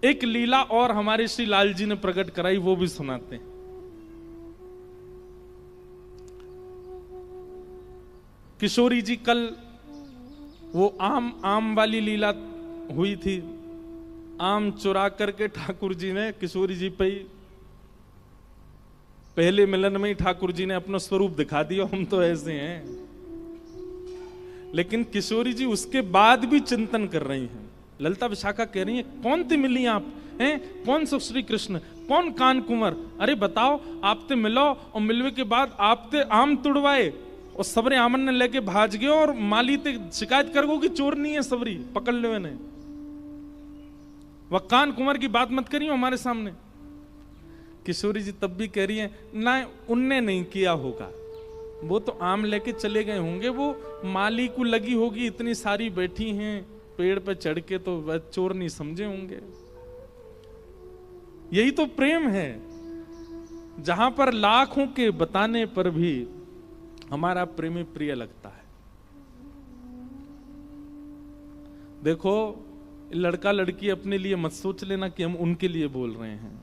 एक लीला और हमारे श्री लाल जी ने प्रकट कराई, वो भी सुनाते हैं। किशोरी जी कल वो आम वाली लीला हुई थी। आम चुरा करके ठाकुर जी ने किशोरी जी पे ही, पहले मिलन में ही ठाकुर जी ने अपना स्वरूप दिखा दिया, हम तो ऐसे हैं। लेकिन किशोरी जी उसके बाद भी चिंतन कर रही हैं। ललिता विशाखा कह रही हैं, कौन थे मिली आप हैं, कौन सो श्री कृष्ण, कौन कान कुंवर, अरे बताओ, आप ते मिलो और मिलवे के बाद आप ते आम तुड़वाए और सबरे आमन ने लेके भाज गयो और माली ते शिकायत कर गो कि चोर नहीं है, सबरी पकड़ ले ने। वह कान कुंवर की बात मत करियो हमारे सामने। किशोरी जी तब भी कह रही है, ना उनने नहीं किया होगा, वो तो आम लेके चले गए होंगे, वो माली को लगी होगी, इतनी सारी बैठी हैं पेड़ पे चढ़ के, तो वह चोर नहीं समझे होंगे। यही तो प्रेम है, जहां पर लाखों के बताने पर भी हमारा प्रेमी प्रिय लगता है। देखो, लड़का लड़की अपने लिए मत सोच लेना कि हम उनके लिए बोल रहे हैं।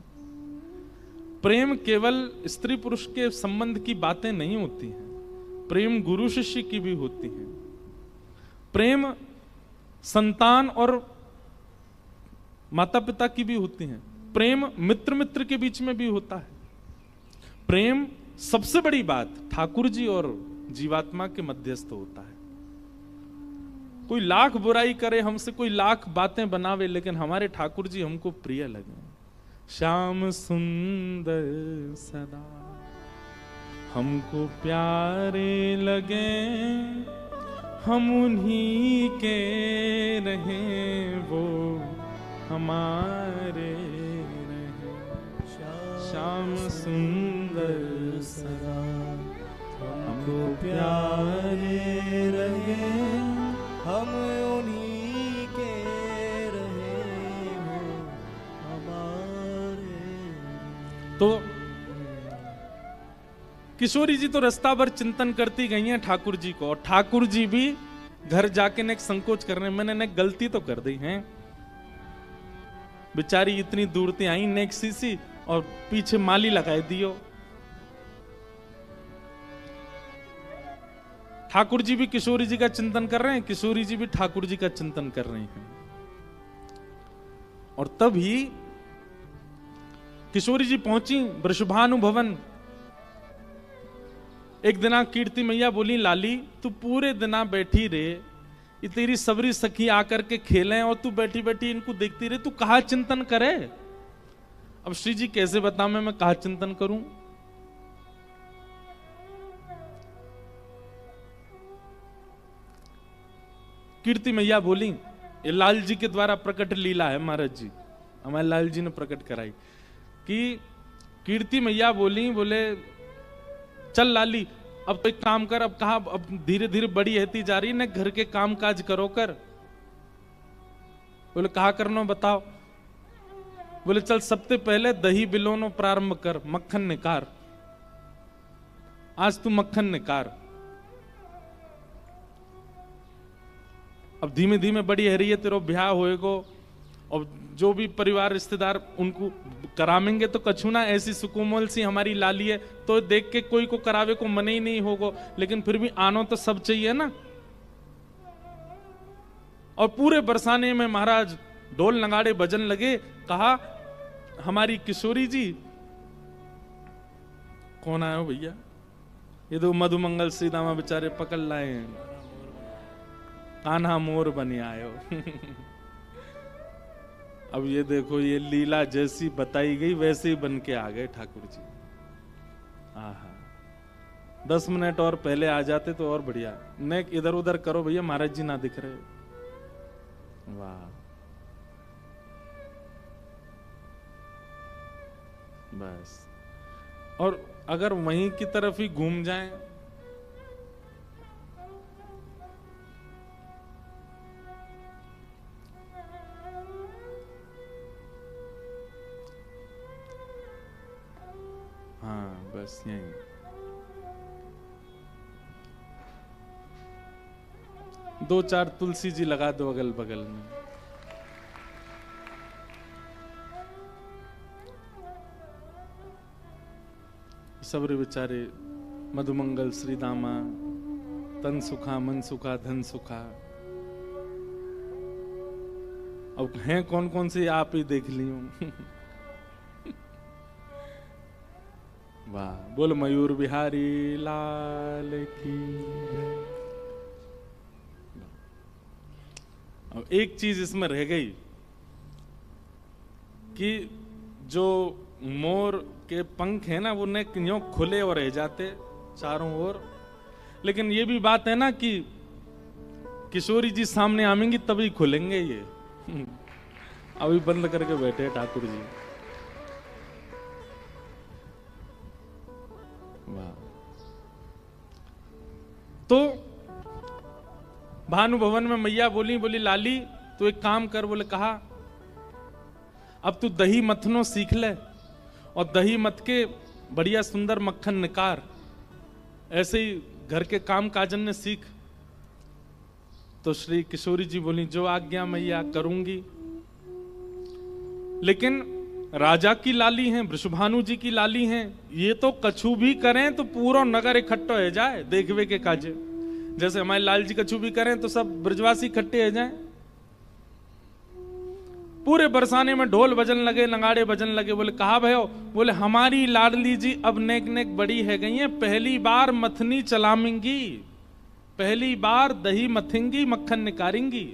प्रेम केवल स्त्री पुरुष के संबंध की बातें नहीं होती हैं, प्रेम गुरु शिष्य की भी होती है। प्रेम संतान और माता पिता की भी होती है। प्रेम मित्र मित्र के बीच में भी होता है। प्रेम सबसे बड़ी बात ठाकुर जी और जीवात्मा के मध्यस्थ होता है। कोई लाख बुराई करे हमसे, कोई लाख बातें बनावे, लेकिन हमारे ठाकुर जी हमको प्रिय लगे। श्याम सुंदर सदा हमको प्यारे लगे, हम उन्हीं के रहें वो हमारे रहें। श्याम सुंदर सदा हमको प्यारे रहे, हम उन्हीं के रहे हो हमारे। तो किशोरी जी तो रास्ता भर चिंतन करती गई हैं ठाकुर जी को, और ठाकुर जी भी घर जाके ने संकोच करने, मैंने ने गलती तो कर दी है, बेचारी इतनी दूर से आई नेक सीसी और पीछे माली लगाए दियो। ठाकुर जी भी किशोरी जी का चिंतन कर रहे हैं, किशोरी जी भी ठाकुर जी का चिंतन कर रही हैं। और तभी किशोरी जी पहुंची वृषभानु भवन। एक दिना कीर्ति मैया बोली, लाली तू पूरे दिना बैठी रे, ये तेरी सबरी सखी आकर के खेलें और तू बैठी बैठी इनको देखती रहे, तू कहा चिंतन करे। अब श्री जी कैसे बता मैं कहा चिंतन करूं। कीर्ति मैया बोली, ये लाल जी के द्वारा प्रकट लीला है महाराज जी, हमारे लाल जी ने प्रकट कराई कि कीर्ति मैया बोली, बोले चल लाली अब तो एक काम कर, अब कहा अब धीरे धीरे बड़ी रहती जा रही ना, घर के काम काज करो कर। बोले कहा करनो बताओ। बोले चल सबसे पहले दही बिलोनो प्रारंभ कर, मक्खन निकार, आज तू मक्खन निकार। अब धीमे धीमे बड़ी है रही है, तेरो ब्याह होएगो और जो भी परिवार रिश्तेदार उनको करामेंगे तो कछु ना, ऐसी सुकोमल सी हमारी लाली है तो देख के कोई को करावे को मन ही नहीं होगा, लेकिन फिर भी आनो तो सब चाहिए ना। और पूरे बरसाने में महाराज ढोल नगाड़े भजन लगे। कहा हमारी किशोरी जी, कौन आया हो भैया, ये तो मधुमंगल सीतामा बेचारे पकड़ लाए हैं, कान्हा मोर बने आयो। अब ये देखो, ये लीला जैसी बताई गई वैसे ही बन के आ गए ठाकुर जी। आहा, 10 मिनट और पहले आ जाते तो और बढ़िया। नेक इधर उधर करो भैया, महाराज जी ना दिख रहे। वाह, बस। और अगर वहीं की तरफ ही घूम जाएं, हाँ बस यही। दो चार तुलसी जी लगा दो अगल बगल में। सबरे बेचारे मधुमंगल श्री दामा, तन सुखा मन सुखा धन सुखा। अब हैं कौन कौन से आप ही देख ली हूं। वाह, बोल मयूर बिहारी लाल की। अब एक चीज इसमें रह गई कि जो मोर के पंख है ना, वो न क्यों खुले और रह जाते चारों ओर, लेकिन ये भी बात है ना कि किशोरी जी सामने आएंगी तभी खुलेंगे ये। अभी बंद करके बैठे ठाकुर जी। वाह। तो भानु भवन में मैया बोली लाली तू एक काम कर। बोले कहा, अब तू दही मथनो सीख ले और दही मथ के बढ़िया सुंदर मक्खन निकार, ऐसे ही घर के काम काजन ने सीख। तो श्री किशोरी जी बोली जो आज्ञा मैया करूंगी। लेकिन राजा की लाली हैं, वृषभानु जी की लाली हैं, ये तो कछु भी करें तो पूरा नगर इकट्ठा हो जाए देखवे के काजे। जैसे हमारे लाल जी कछु भी करें तो सब ब्रजवासी इकट्ठे हो जाए। पूरे बरसाने में ढोल बजन लगे, नगाड़े बजन लगे। बोले कहा भयो? बोले हमारी लाडली जी अब नेक नेक बड़ी है गई है, पहली बार मथनी चलामेंगी, पहली बार दही मथेंगी, मक्खन निकारेंगी।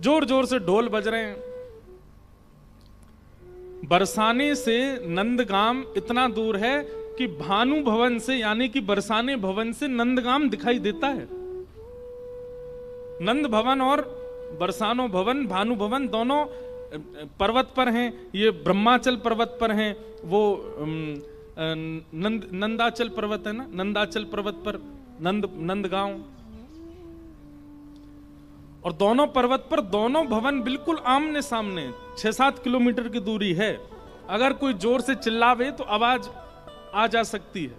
जोर जोर से ढोल बज रहे हैं। बरसाने से नंदगाम इतना दूर है कि भानु भवन से, यानी कि बरसाने भवन से नंदगाम दिखाई देता है। नंद भवन और बरसानो भवन, भानु भवन दोनों पर्वत पर हैं। ये ब्रह्माचल पर्वत पर हैं, वो नंदाचल पर्वत है ना, नंदाचल पर्वत पर नंदगांव। और दोनों पर्वत पर दोनों भवन बिल्कुल आमने सामने, 6-7 किलोमीटर की दूरी है। अगर कोई जोर से चिल्लावे तो आवाज आ जा सकती है।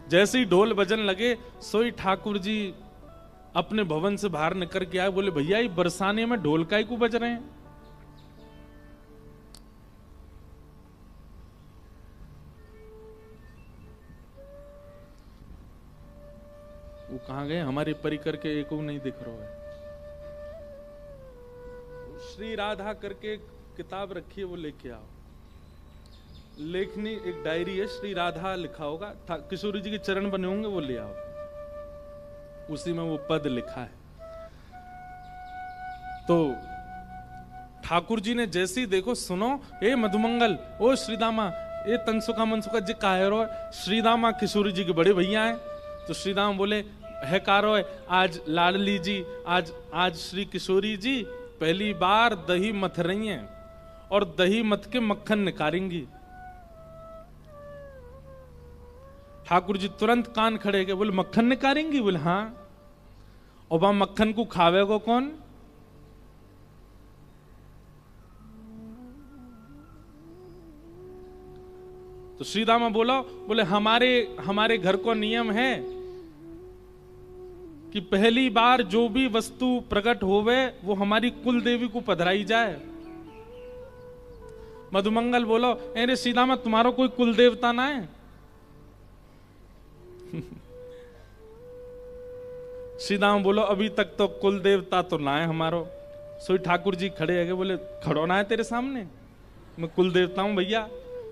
जैसे ही ढोल बजन लगे सोई ठाकुर जी अपने भवन से बाहर निकल के आए। बोले भैया ये बरसाने में ढोल काहे को बज रहे हैं? वो कहां गए? हमारे परिकर के एक नहीं दिख रहा है। श्री राधा करके किताब रखी है, वो लेके आओ। लेखनी एक डायरी है, श्री राधा लिखा होगा, किशोरी जी के चरण बने होंगे, वो ले आओ। उसी में वो पद लिखा है। तो ठाकुर जी ने जैसे ही देखो, सुनो ए मधुमंगल, ओ श्रीदामा, ए तनसुखा मनसुखा जी काहे रो? श्रीदामा किशोरी जी के बड़े भैया हैं। तो श्रीदाम बोले है कारो है, आज लाडली जी, आज श्री किशोरी जी पहली बार दही मथ रही हैं और दही मथ के मक्खन निकालेंगी। ठाकुर जी तुरंत कान खड़े गए। बोले मक्खन निकालेंगी? बोले हाँ। और वहां मक्खन को खावेगो कौन? तो श्रीदामा बोला, बोले हमारे घर को नियम है कि पहली बार जो भी वस्तु प्रकट होवे वो हमारी कुल देवी को पधराई जाए। मधुमंगल बोलो, अरे श्रीदामा तुम्हारा कोई कुल देवता ना है? श्रीदामा बोलो अभी तक तो कुल देवता तो ना है हमारो। सोई ठाकुर जी खड़े है, बोले खड़ो ना है तेरे सामने, मैं कुल देवता हूं भैया।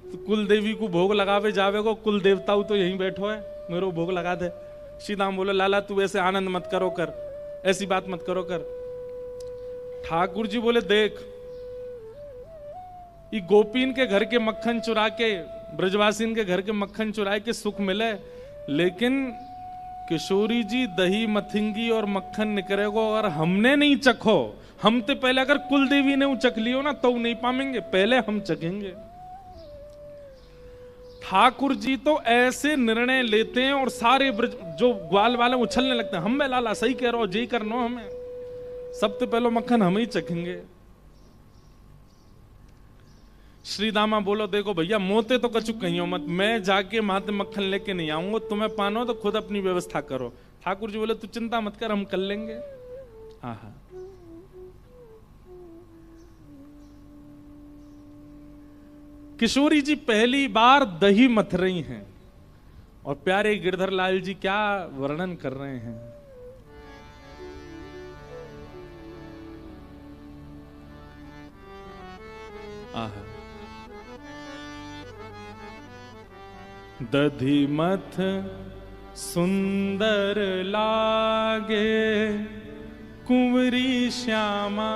तो कुल देवी को भोग लगावे जावे को, कुल देवता तो यहीं बैठो है, मेरे को भोग लगा दे। श्रीदाम बोलो लाला तू ऐसे आनंद मत करो कर, ऐसी बात मत करो कर। ठाकुर जी बोले देख, ये गोपीन के घर के मक्खन चुरा के, ब्रजवासीन के घर के मक्खन चुरा के सुख मिले, लेकिन किशोरी जी दही मथिंगी और मक्खन निकलेगा और हमने नहीं चखो, हम तो पहले अगर कुल देवी ने चख लियो ना तो नहीं पाएंगे, पहले हम चखेंगे। ठाकुर जी तो ऐसे निर्णय लेते हैं और सारे जो ग्वाल वाले उछलने लगते हैं, हम बे लाला सही कह रहे हो, जी करनो हमें, सबसे पहले मक्खन हम ही चखेंगे। श्रीदामा बोलो देखो भैया मोते तो कछु कहियो मत, मैं जाके माते मक्खन लेके नहीं आऊंगा, तुम्हें पानो तो खुद अपनी व्यवस्था करो। ठाकुर जी बोले तू चिंता मत कर, हम कर लेंगे। हाँ। किशोरी जी पहली बार दही मथ रही हैं और प्यारे गिरधर लाल जी क्या वर्णन कर रहे हैं। आहा। दधी मथ सुंदर लागे कुंवरी श्यामा,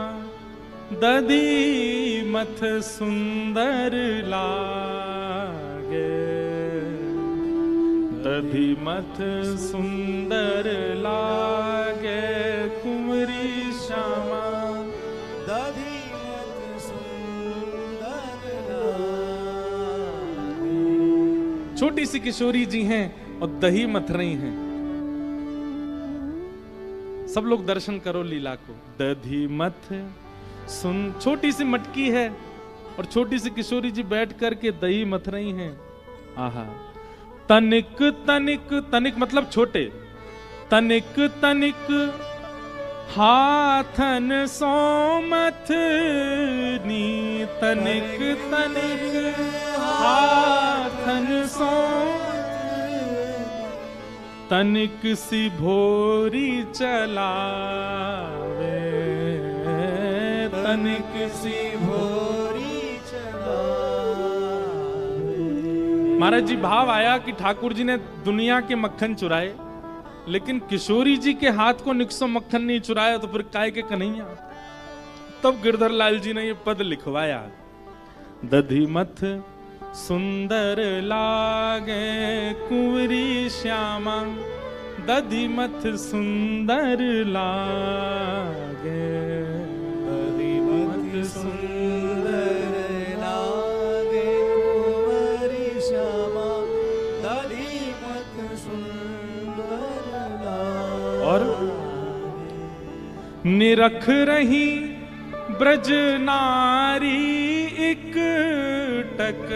दधी मथ सुंदर लागे, दधी मथ सुंदर लागे कुंवरी श्यामा, दधी मथ सुंदर लागे। छोटी सी किशोरी जी हैं और दही मथ रही हैं। सब लोग दर्शन करो लीला को। दधी मथ सुन, छोटी सी मटकी है और छोटी सी किशोरी जी बैठ करके दही मथ रही हैं। आहा। तनिक तनिक, तनिक मतलब छोटे, तनिक तनिक हाथन सो मथनी, तनिक तनिक हाथन सो, तनिक सी भोरी चलावे, तनिक सी भोरी चलावे। महाराज जी भाव आया कि ठाकुर जी ने दुनिया के मक्खन चुराए, लेकिन किशोरी जी के हाथ को निक्सो मक्खन नहीं चुराया, तो फिर काय के कन्हैया। तब गिरधर लाल जी ने ये पद लिखवाया। दधी मथ सुंदर लागे कुंवरी श्यामा, दधी मथ सुंदर लागे, दधी मथ सुंदर लागे कुंवरी श्यामा, दधी मथ सुंदर लागे। और निरख रही ब्रज नारी एक टक,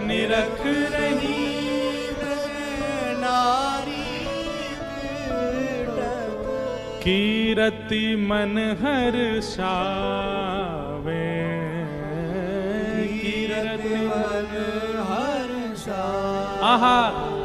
निरख रही ब्रज नारी टक, कीरति मन हर्षावे, कीरति मन हर्षा। आहा।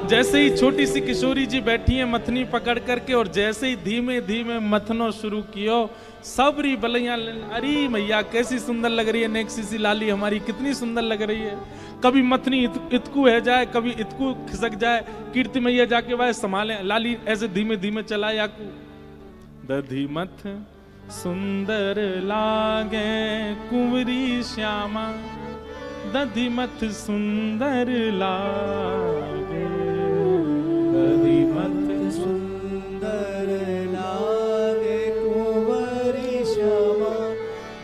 जैसे ही छोटी सी किशोरी जी बैठी है मथनी पकड़ करके, और जैसे ही धीमे धीमे मथनो शुरू कियो, सबरी बलैया, अरे मैया कैसी सुंदर लग रही है, नेक्सी सी लाली हमारी कितनी सुंदर लग रही है। कभी मथनी इतकू है जाए, कभी इतकू खिसक जाए, कीर्ति मैया जाके वह संभाले, लाली ऐसे धीमे धीमे चला याकू। दधी मथ सुंदर लागे कुंवरी श्यामा, दधी मथ सुंदर लागे, दधी मथ सुंदर लागे कुंवरी श्यामा,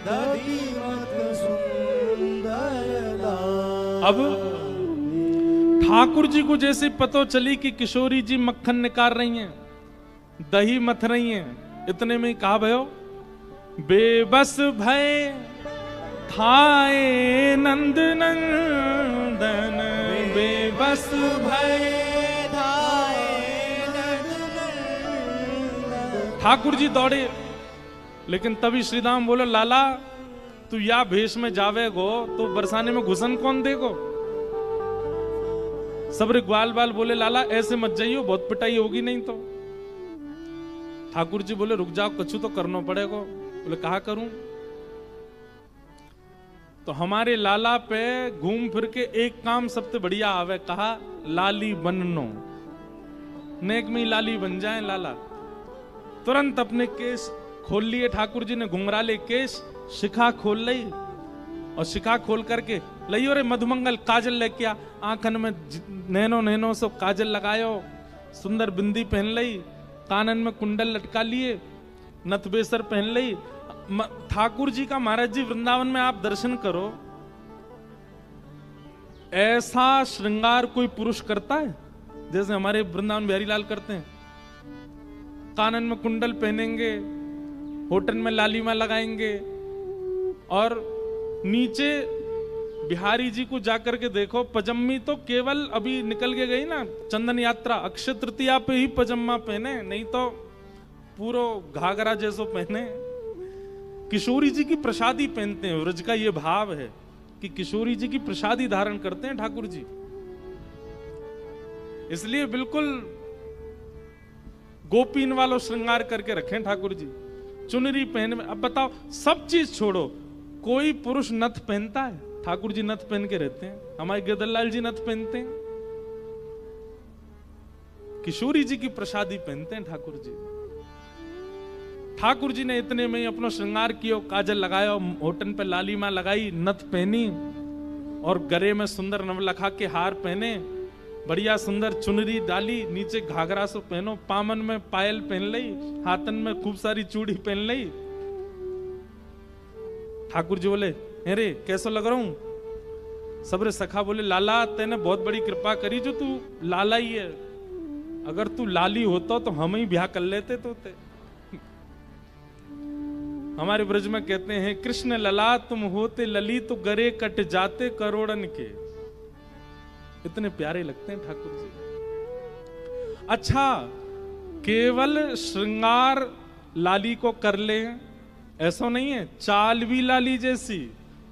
दधी मथ सुंदर लागे। अब ठाकुर जी को जैसे पतो चली कि किशोरी जी मक्खन निकाल रही हैं, दही मथ रही हैं, इतने में कहा भयो, बेबस भय थाए नंद नंदन, बेबस भय थाए नंद नंदन। ठाकुर जी दौड़े, लेकिन तभी श्रीराम बोले, लाला तू या भेष में जावेगो तो बरसाने में घुसन कौन देगो। सबरे ग्वाल बाल बोले, लाला ऐसे मत जाइयो, बहुत पिटाई होगी नहीं तो। ठाकुर जी बोले, रुक जाओ, कछु तो करना पड़ेगा। बोले कहा करूं। तो हमारे लाला पे घूम फिर के एक काम सबसे बढ़िया आवे, कहा लाली बननो, नेक में लाली बन जाए लाला। तुरंत अपने केस खोल लिए ठाकुर जी ने, घुंघराले केस, शिखा खोल ली, और शिखा खोल करके लइयो रे मधुमंगल काजल लेके आ, आंखन में नैनो नैनो सो काजल लगायो, सुंदर बिंदी पहन ली, कानन में कुंडल लटका लिए, नथबेसर पहन ली। ठाकुर जी का महाराज जी वृंदावन में आप दर्शन करो, ऐसा श्रृंगार कोई पुरुष करता है जैसे हमारे वृंदावन बिहारी लाल करते हैं। कानन में कुंडल पहनेंगे, होठन में लालिमा लगाएंगे, और नीचे बिहारी जी को जाकर के देखो, पजम्मी तो केवल अभी निकल के गई ना चंदन यात्रा, अक्षय तृतीया पे ही पजम्मा पहने, नहीं तो पूरो घाघरा जैसो पहने। किशोरी जी की प्रसादी पहनते हैं, व्रज का ये भाव है कि किशोरी जी की प्रसादी धारण करते हैं ठाकुर जी। इसलिए बिल्कुल गोपीन वालों श्रृंगार करके रखें ठाकुर जी, चुनरी पहन में। अब बताओ, सब चीज छोड़ो, कोई पुरुष नथ पहनता है? ठाकुर जी नथ पहन के रहते हैं, हमारे गिरधरलाल जी नथ पहनते हैं, किशोरी जी की प्रसादी पहनते हैं ठाकुर जी। ठाकुर जी ने इतने में ही अपना श्रृंगार किया, काजल लगाया, होठन पे लालिमा लगाई, नथ पहनी और गले में सुंदर नवलखा के हार पहने, बढ़िया सुंदर चुनरी डाली, नीचे घाघरा सो पहनो, पामन में पायल पहन ली, हाथन में खूब सारी चूड़ी पहन ली। ठाकुर जी बोले, अरे कैसा लग रहा हूं? सबरे सखा बोले, लाला तेने बहुत बड़ी कृपा करी जो तू लाला ही है, अगर तू लाली होता तो हम ही ब्याह कर लेते तो ते। हमारे ब्रज में कहते हैं, कृष्ण लला तुम होते लली तो गरे कट जाते करोड़न के। इतने प्यारे लगते हैं ठाकुर जी। अच्छा, केवल श्रृंगार लाली को कर ले ऐसा नहीं है, चाल भी लाली जैसी,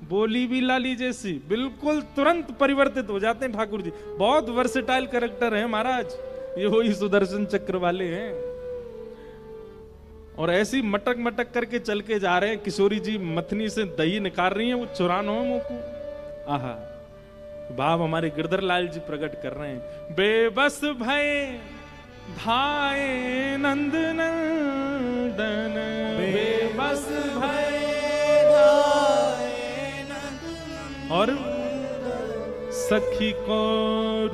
बोली भी लाली जैसी, बिल्कुल तुरंत परिवर्तित हो जाते हैं ठाकुर जी। बहुत वर्सेटाइल कैरेक्टर है महाराज, ये वही सुदर्शन चक्र वाले हैं। और ऐसी मटक मटक करके चल के जा रहे हैं, किशोरी जी मथनी से दही निकाल रही हैं, वो चुरानो है मुंह को। आहा, भाव हमारे गिरधरलाल जी प्रकट कर रहे हैं। बेबस भय धाये नंद नंदन, बेबस भय धाये नंद, और सखी को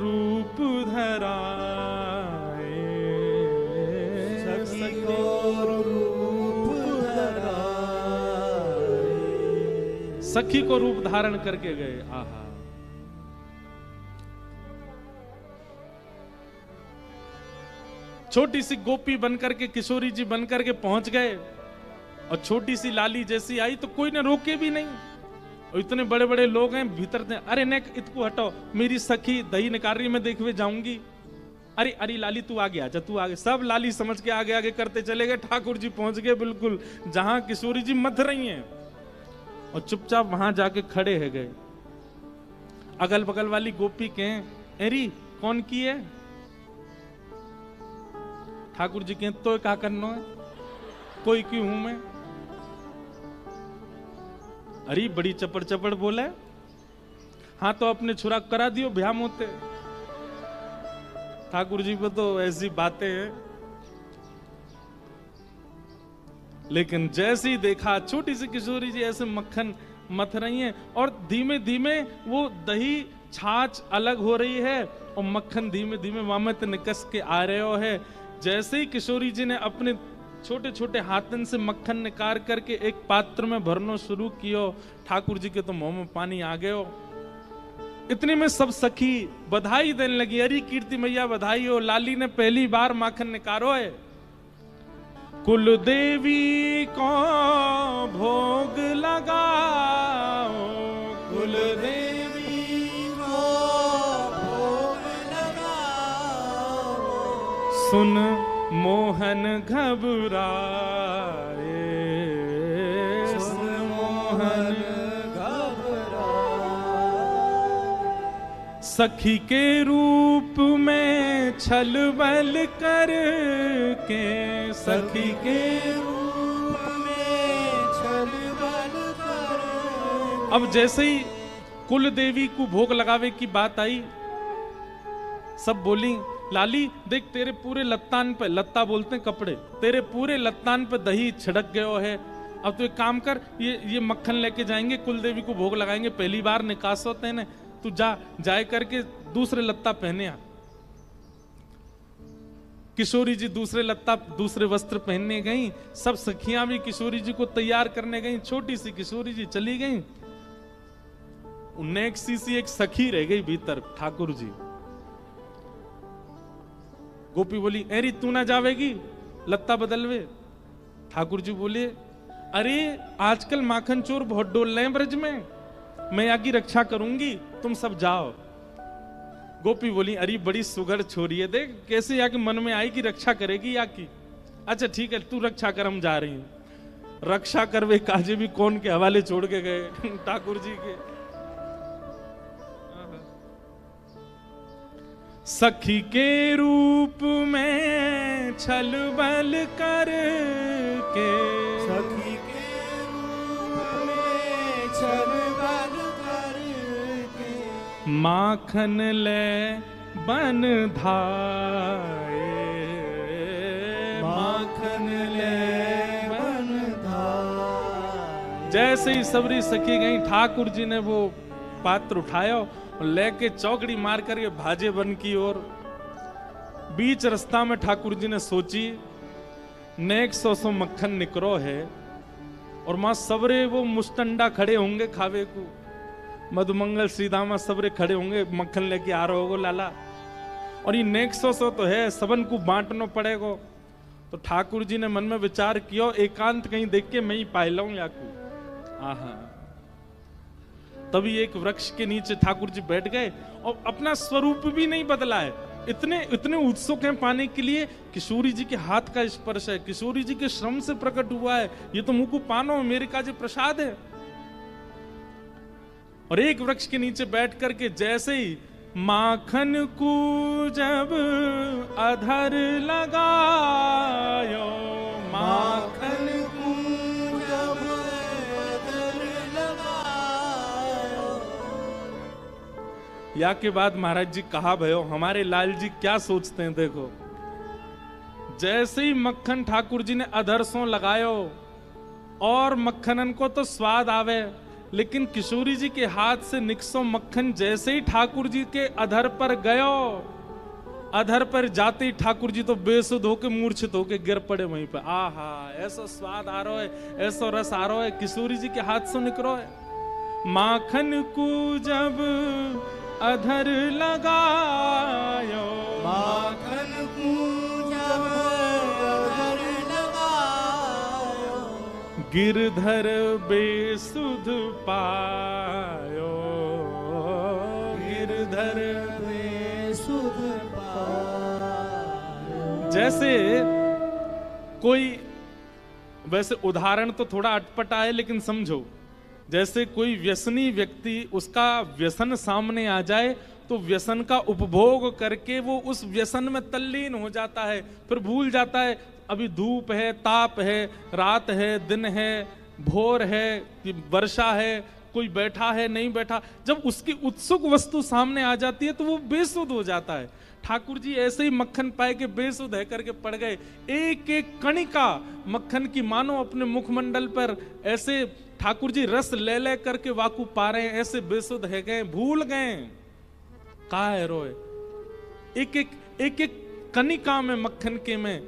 रूप धराए, सखी को रूप धराए, सखी को रूप धारण करके गए। आहा, छोटी सी गोपी बनकर के किशोरी जी बनकर के पहुंच गए, और छोटी सी लाली जैसी आई तो कोई ने रोके भी नहीं। और इतने बड़े बड़े लोग हैं भीतर ने, अरे नेक इतको हटाओ, मेरी सखी दही निकाल रही, मैं देखवे जाऊंगी। अरे अरे लाली तू आगे आजा, तू आगे। सब लाली समझ के आगे आगे करते चले गए। ठाकुर जी पहुंच गए बिल्कुल जहां किशोरी जी मथ रही हैं, और चुपचाप वहां जाके खड़े है गए। अगल बगल वाली गोपी के, अरे कौन की है? ठाकुर जी के, तो क्या करना है, कोई क्यों हूं मैं? अरे बड़ी चपड़ चपड़ बोले, हाँ तो अपने छुरा करा दियो ब्याह मोते। ठाकुर जी को तो ऐसी बातें हैं, लेकिन जैसे ही देखा छोटी सी किशोरी जी ऐसे मक्खन मथ रही हैं, और धीमे धीमे वो दही छाछ अलग हो रही है, और मक्खन धीमे धीमे वामत निकस के आ रहे हो है। जैसे ही किशोरी जी ने अपने छोटे छोटे हाथन से मक्खन निकाल करके एक पात्र में भरना शुरू कियो, ठाकुर जी के तो मुंह में पानी आ गयो। इतने में सब सखी बधाई देने लगी, अरे कीर्ति मैया बधाई हो, लाली ने पहली बार माखन निकालो है। कुल देवी को भोग लगाओ, कुल देवी को भोग लगाओ, सुन मोहन घबराए, सुन मोहन सखी के रूप में छल बल करके, सखी के रूप में छल बल करके। अब जैसे ही कुल देवी को भोग लगावे की बात आई, सब बोली, लाली देख तेरे पूरे लत्तान पे, लत्ता बोलते हैं कपड़े, तेरे पूरे लत्तान पे दही छिड़क गयो है। अब तो एक काम कर, ये मक्खन लेके जाएंगे, कुल देवी को भोग लगाएंगे, पहली बार निकास होते हैं, तू जाए करके दूसरे लत्ता पहने आ। किशोरी जी दूसरे लत्ता दूसरे वस्त्र पहनने गई, सब सखियां भी किशोरी जी को तैयार करने गई। छोटी सी किशोरी जी चली गई, नेक सी एक सखी रह गई भीतर। ठाकुर जी गोपी बोली, अरे तू ना जावेगी लत्ता बदलवे? ठाकुर जी बोले, अरे आजकल माखन चोर बहुत डोल रहे हैं ब्रज में, मैं यहाँ की रक्षा करूंगी, तुम सब जाओ। गोपी बोली, अरे बड़ी सुघड़ छोरी है, देख कैसे यहाँ के मन में आई कि रक्षा करेगी यहाँ की। अच्छा ठीक है तू रक्षा कर, हम जा रही हूँ। रक्षा करवे काजे भी कौन के हवाले छोड़ के गए ठाकुर जी के। सखी के रूप में छल बल करके, सखी के रूप में छल बल करके, माखन ले बन धाए, माखन ले बन धाए। जैसे ही सबरी सखी गई, ठाकुर जी ने वो पात्र उठाया और लेके चौकड़ी मार करके भाजे बन की ओर। बीच रास्ता में ठाकुर जी ने सोची नेक सौ मक्खन निकरो है, और मां सबरे वो मुस्टंडा खड़े होंगे खावे को, मधुमंगल श्रीदामा सबरे खड़े होंगे, मक्खन लेके आ रहे होगो लाला, और ये नेक सौ तो है, सबन को बांटना पड़ेगा। तो ठाकुर जी ने मन में विचार किया, एकांत कहीं देख के मैं ही पाए लाऊं याकू। आहा, तभी एक वृक्ष के नीचे ठाकुर जी बैठ गए और अपना स्वरूप भी नहीं बदला है, इतने उत्सुक हैं पाने के लिए। किशोरी जी के हाथ का स्पर्श है, किशोरी जी के श्रम से प्रकट हुआ है, ये तो मुंह को पानो मेरे का जो प्रसाद है। और एक वृक्ष के नीचे बैठ करके जैसे ही माखन को जब अधर लगायो, माखन को जब अधर लगायो। या के बाद महाराज जी कहा भयो, हमारे लाल जी क्या सोचते हैं देखो। जैसे ही मक्खन ठाकुर जी ने अधर सो लगायो, और मक्खनन को तो स्वाद आवे, लेकिन किशोरी जी के हाथ से निकसो मक्खन जैसे ही ठाकुर जी के अधर पर गयो, अधर पर जाते ही ठाकुर जी तो बेसुध होके मूर्छित होके गिर पड़े वहीं पे। आहा, ऐसा स्वाद आ रहा है, ऐसा रस आ रहा है, किशोरी जी के हाथ से निकलो है। माखन को जब अधर लगायो, माखन को जब अधर लगायो, गिरधर बेसुध पायो, गिरधर बेसुध पायो। जैसे कोई, वैसे उदाहरण तो थोड़ा अटपटा है लेकिन समझो, जैसे कोई व्यसनी व्यक्ति, उसका व्यसन सामने आ जाए तो व्यसन का उपभोग करके वो उस व्यसन में तल्लीन हो जाता है, फिर भूल जाता है अभी धूप है, ताप है, रात है, दिन है, भोर है कि वर्षा है, कोई बैठा है नहीं बैठा। जब उसकी उत्सुक वस्तु सामने आ जाती है तो वो बेसुध हो जाता है। ठाकुर जी ऐसे ही मक्खन पाए के बेसुध है करके पड़ गए। एक एक कणिका मक्खन की मानो अपने मुखमंडल पर ऐसे ठाकुर जी रस ले ले करके वाकू पा रहे हैं, ऐसे बेसुध है गए, भूल गए कहा है रोए। एक एक कणिका में मक्खन के में,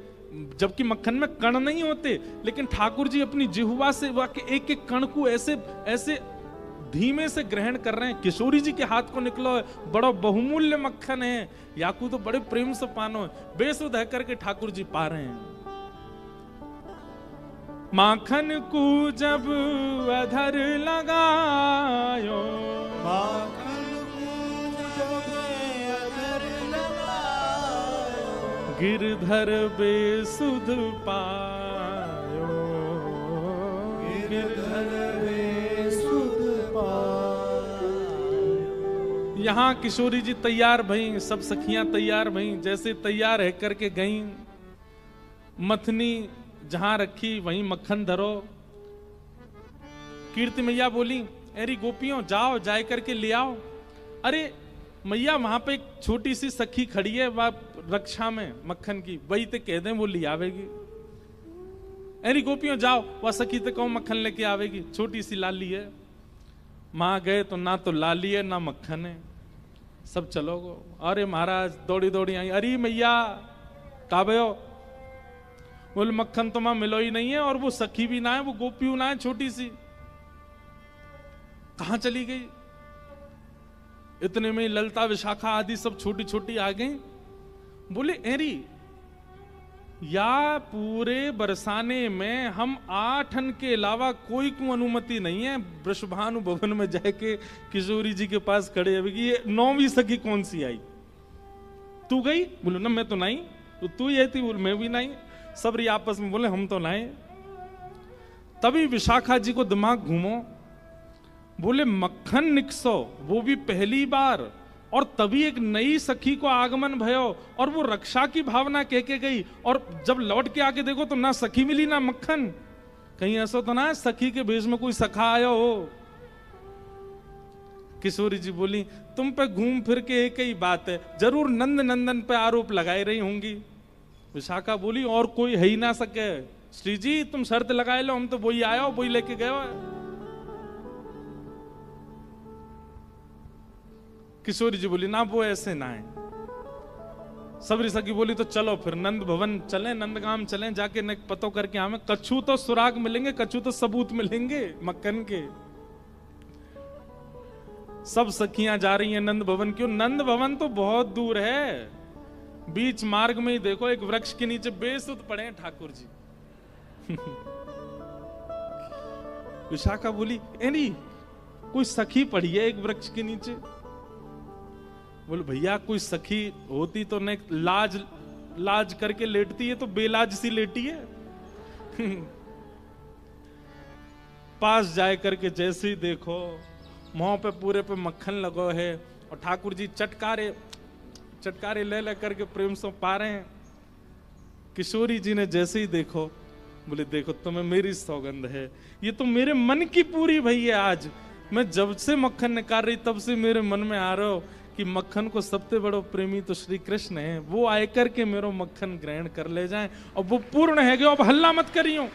जबकि मक्खन में कण नहीं होते, लेकिन ठाकुर जी अपनी जिह्वा से वाके एक एक कण को ऐसे ऐसे धीमे से ग्रहण कर रहे हैं। किशोरी जी के हाथ को निकलो है, बड़ा बहुमूल्य मक्खन है, याकू तो बड़े प्रेम से पानो है, बेसुध है करके ठाकुर जी पा रहे हैं। माखन को जब अधर लगायो, माखन को जब अधर लगायो, गिरधर बेसुध पायो, गिरधर बेसुध पायो। यहाँ किशोरी जी तैयार भई, सब सखियां तैयार भई, जैसे तैयार है करके गई, मथनी जहां रखी वहीं मक्खन धरो। कीर्ति मैया बोली, अरे गोपियों जाओ, जाए करके ले आओ। अरे मैया वहां पे एक छोटी सी सखी खड़ी है वह रक्षा में मक्खन की, वही ते कह दें वो ले आवेगी। अरे गोपियों जाओ, वह सखी ते कहो मक्खन लेके आवेगी, छोटी सी लाली है। मां गए तो ना तो लाली है ना मक्खन है, सब चलोगो। अरे महाराज दौड़ी दौड़ी आई, अरे मैया काबयो, बोले मक्खन तो मां मिलो ही नहीं है, और वो सखी भी ना है, वो गोपी ना है छोटी सी, कहां चली गई। इतने में ललता विशाखा आदि सब छोटी छोटी आ गई। बोले एरी या पूरे बरसाने में हम 8 के अलावा कोई को अनुमति नहीं है वृषभानु भवन में जाके किशोरी जी के पास खड़े। अभी ये 9वीं सखी कौन सी आई, तू गई? बोलो ना मैं तो नहीं, तो तू ही आई थी? बोल मैं भी नहीं। सब री आपस में बोले हम तो नहीं। तभी विशाखा जी को दिमाग घूमो, बोले मक्खन निकसो, वो भी पहली बार और तभी एक नई सखी को आगमन भयो और वो रक्षा की भावना कह के गई, और जब लौट के आके देखो तो ना सखी मिली ना मक्खन। कहीं ऐसा तो ना है सखी के भेष में कोई सखा आया हो। किशोरी जी बोली, तुम पे घूम फिर के एक ही बात है, जरूर नंद नंदन पे आरोप लगाई रही होंगी। विशाखा बोली, और कोई है ही ना सके। श्री जी तुम शर्त लगाए लो, हम तो वही आया हो, वही लेके गए हो। किशोरी जी बोली, ना वो ऐसे ना है। सबरी सखी बोली, तो चलो फिर नंद भवन चलें, नंदगाम चलें, जाके न पतो करके हमें कच्छू तो सुराग मिलेंगे, कच्छू तो सबूत मिलेंगे मक्खन के। सब सखियां जा रही हैं नंद भवन। क्यों? नंद भवन तो बहुत दूर है, बीच मार्ग में ही देखो एक वृक्ष के नीचे बेसुध पड़े हैं ठाकुर जी। विशाखा बोली, एनी कोई सखी पड़ी है एक वृक्ष के नीचे? बोले, भैया कोई सखी होती तो न लाज लाज करके लेटती है, तो बेलाज सी लेटी है। पास जाए करके जैसे ही देखो मुंह पे पूरे पे मक्खन लगो है, और ठाकुर जी चटकारे ले ले करके प्रेम से पा रहे हैं। किशोरी जी ने जैसे ही देखो, बोले, देखो तुम्हें मेरी सौगंध है, ये तो मेरे मन की पूरी भई है। आज मैं जब से मक्खन निकाल रही तब से मेरे मन में आ रहा हो कि मक्खन को सबसे बड़ो प्रेमी तो श्री कृष्ण है, वो आकर के मेरो मक्खन ग्रहण कर ले जाएं, और वो पूर्ण है। अब हल्ला मत करियो,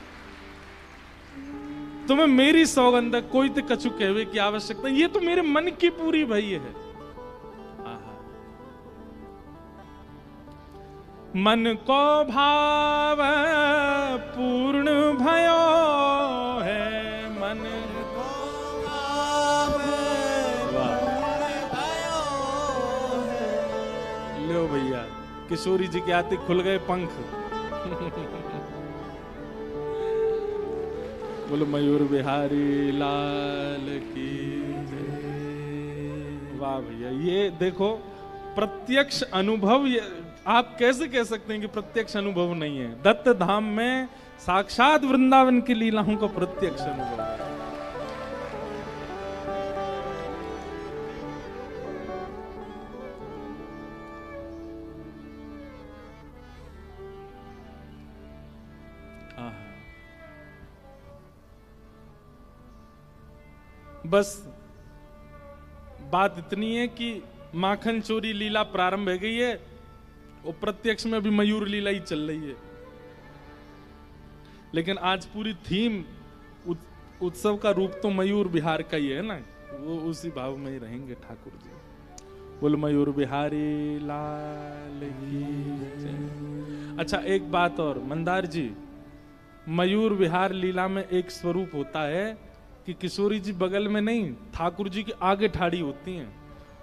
तुम्हें मेरी सौगंध है, कोई तो कछु कहवे की आवश्यकता, ये तो मेरे मन की पूरी भई है। मन को भाव पूर्ण भयो है, मन को भाव पूर्ण भयो है। लो भैया, किशोरी जी के आते खुल गए पंख। बोलो मयूर बिहारी लाल की जय। वाह भैया, ये देखो प्रत्यक्ष अनुभव। ये आप कैसे कह सकते हैं कि प्रत्यक्ष अनुभव नहीं है? दत्त धाम में साक्षात वृंदावन की लीलाओं का प्रत्यक्ष अनुभव है। बस बात इतनी है कि माखन चोरी लीला प्रारंभ हो गई है, और प्रत्यक्ष में भी मयूर लीला ही चल रही है। लेकिन आज पूरी थीम उत्सव का रूप तो मयूर बिहार का ही है ना, वो उसी भाव में ही रहेंगे ठाकुर जी। बोल मयूर बिहारी लाल की जय। अच्छा एक बात और मंदार जी, मयूर विहार लीला में एक स्वरूप होता है कि किशोरी जी बगल में नहीं, ठाकुर जी के आगे ठाड़ी होती हैं,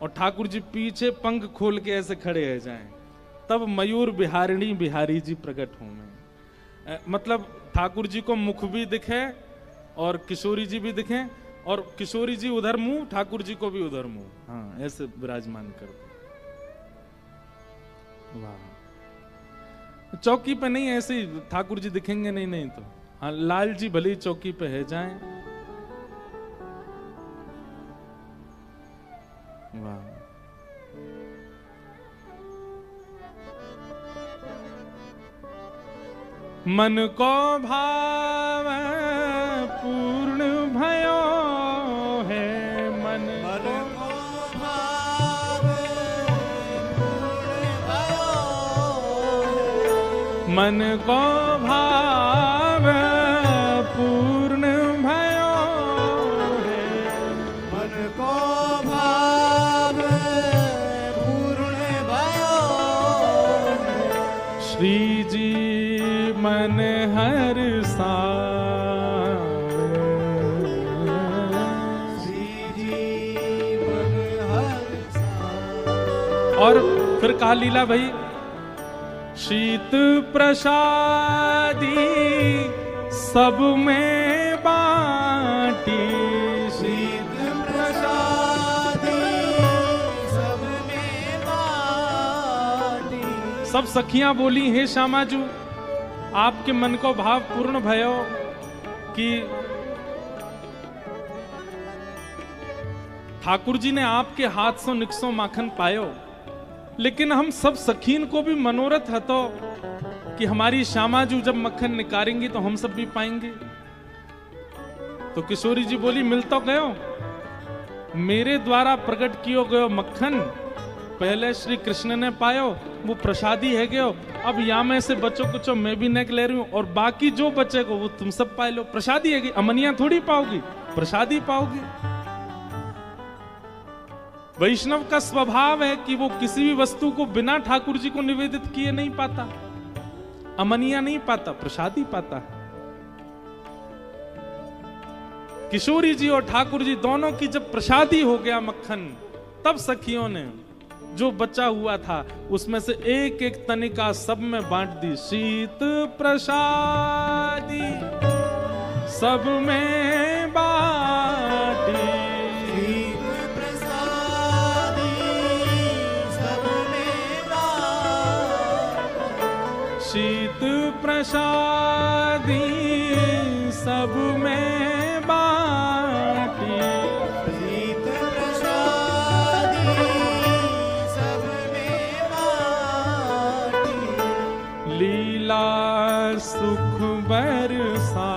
और ठाकुर जी पीछे पंख खोल के ऐसे खड़े रह जाएं, तब मयूर बिहारिणी बिहारी जी प्रकट होंगे। मतलब ठाकुर जी को मुख भी दिखे और किशोरी जी भी दिखे, और किशोरी जी उधर मुंह, ठाकुर जी को भी उधर मुंह, हाँ ऐसे विराजमान कर दो। वाह, चौकी पे नहीं ऐसे ही ठाकुर जी दिखेंगे नहीं, नहीं तो हाँ लाल जी भले ही चौकी पे है जाएं। वाह, मन को भाव पूर्ण भयो है, मन को भाव पूर्ण भयो है, मन को भाव पूर्ण भयो है, मन को भाव पूर्ण भयो है। श्री जी मन हर सा, श्री जी मन हर सा। और फिर कहा लीला भाई, शीत प्रसादी सब में बाटी, शीत प्रसादी सब में बाटी। सब सखियां बोली, हे श्यामाजू आपके मन को भाव पूर्ण भयो ठाकुर जी ने आपके हाथ से निकसो माखन पायो, लेकिन हम सब सखीन को भी मनोरथ है तो कि हमारी श्यामा जी जब मक्खन निकालेंगी तो हम सब भी पाएंगे। तो किशोरी जी बोली मिल तो गयो, मेरे द्वारा प्रकट कियो गयो मक्खन पहले श्री कृष्ण ने पायो, वो प्रसादी है गयो। अब यहाँ में से बच्चों कुछ मैं भी नेक ले रही हूँ और बाकी जो बचेगा वो तुम सब पाए लो। प्रसादी है गई, अमनिया थोड़ी पाओगी, प्रसादी पाओगी। वैष्णव का स्वभाव है कि वो किसी भी वस्तु को बिना ठाकुर जी को निवेदित किए नहीं पाता, अमनिया नहीं पाता, प्रसादी पाता है। किशोरी जी और ठाकुर जी दोनों की जब प्रसादी हो गया मक्खन, तब सखियों ने जो बचा हुआ था उसमें से एक एक तनिका सब में बांट दी। शीत प्रसादी सब में बांटी, शीत प्रसादी सब में बांटी, शीत प्रसादी सब में बांटी, शीत प्रसादी सब में बांटी, लीला सुख बरसा,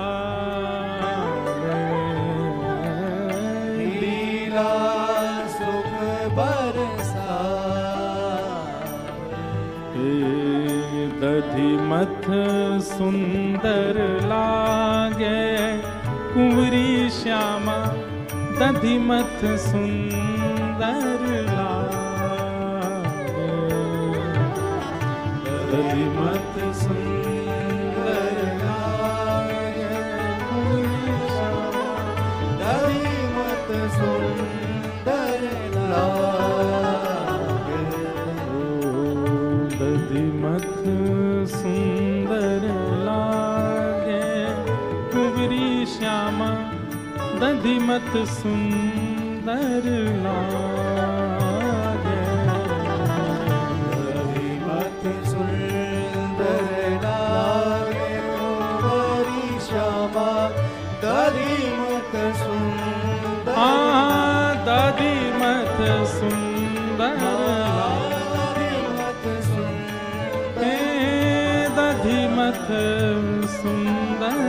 लीला सुख बरसा, दधिमथ सुंदर लागे कुंवरी श्यामा, दधिमथ सुंदर लागे, दधिमथ सुंदर लागे कुंवरी श्यामा, दधिमथ सुंदर लागे, दधिमथ सुंदर लागे कुंवरी श्यामा, दधिमथ सुंदर लागे, दधिमथ सुंदर लागे कुंवरी श्यामा, दधिमथ सुंदर, दधिमथ सुंदर दधिमथ सुंदर, दधिमथ सुंदर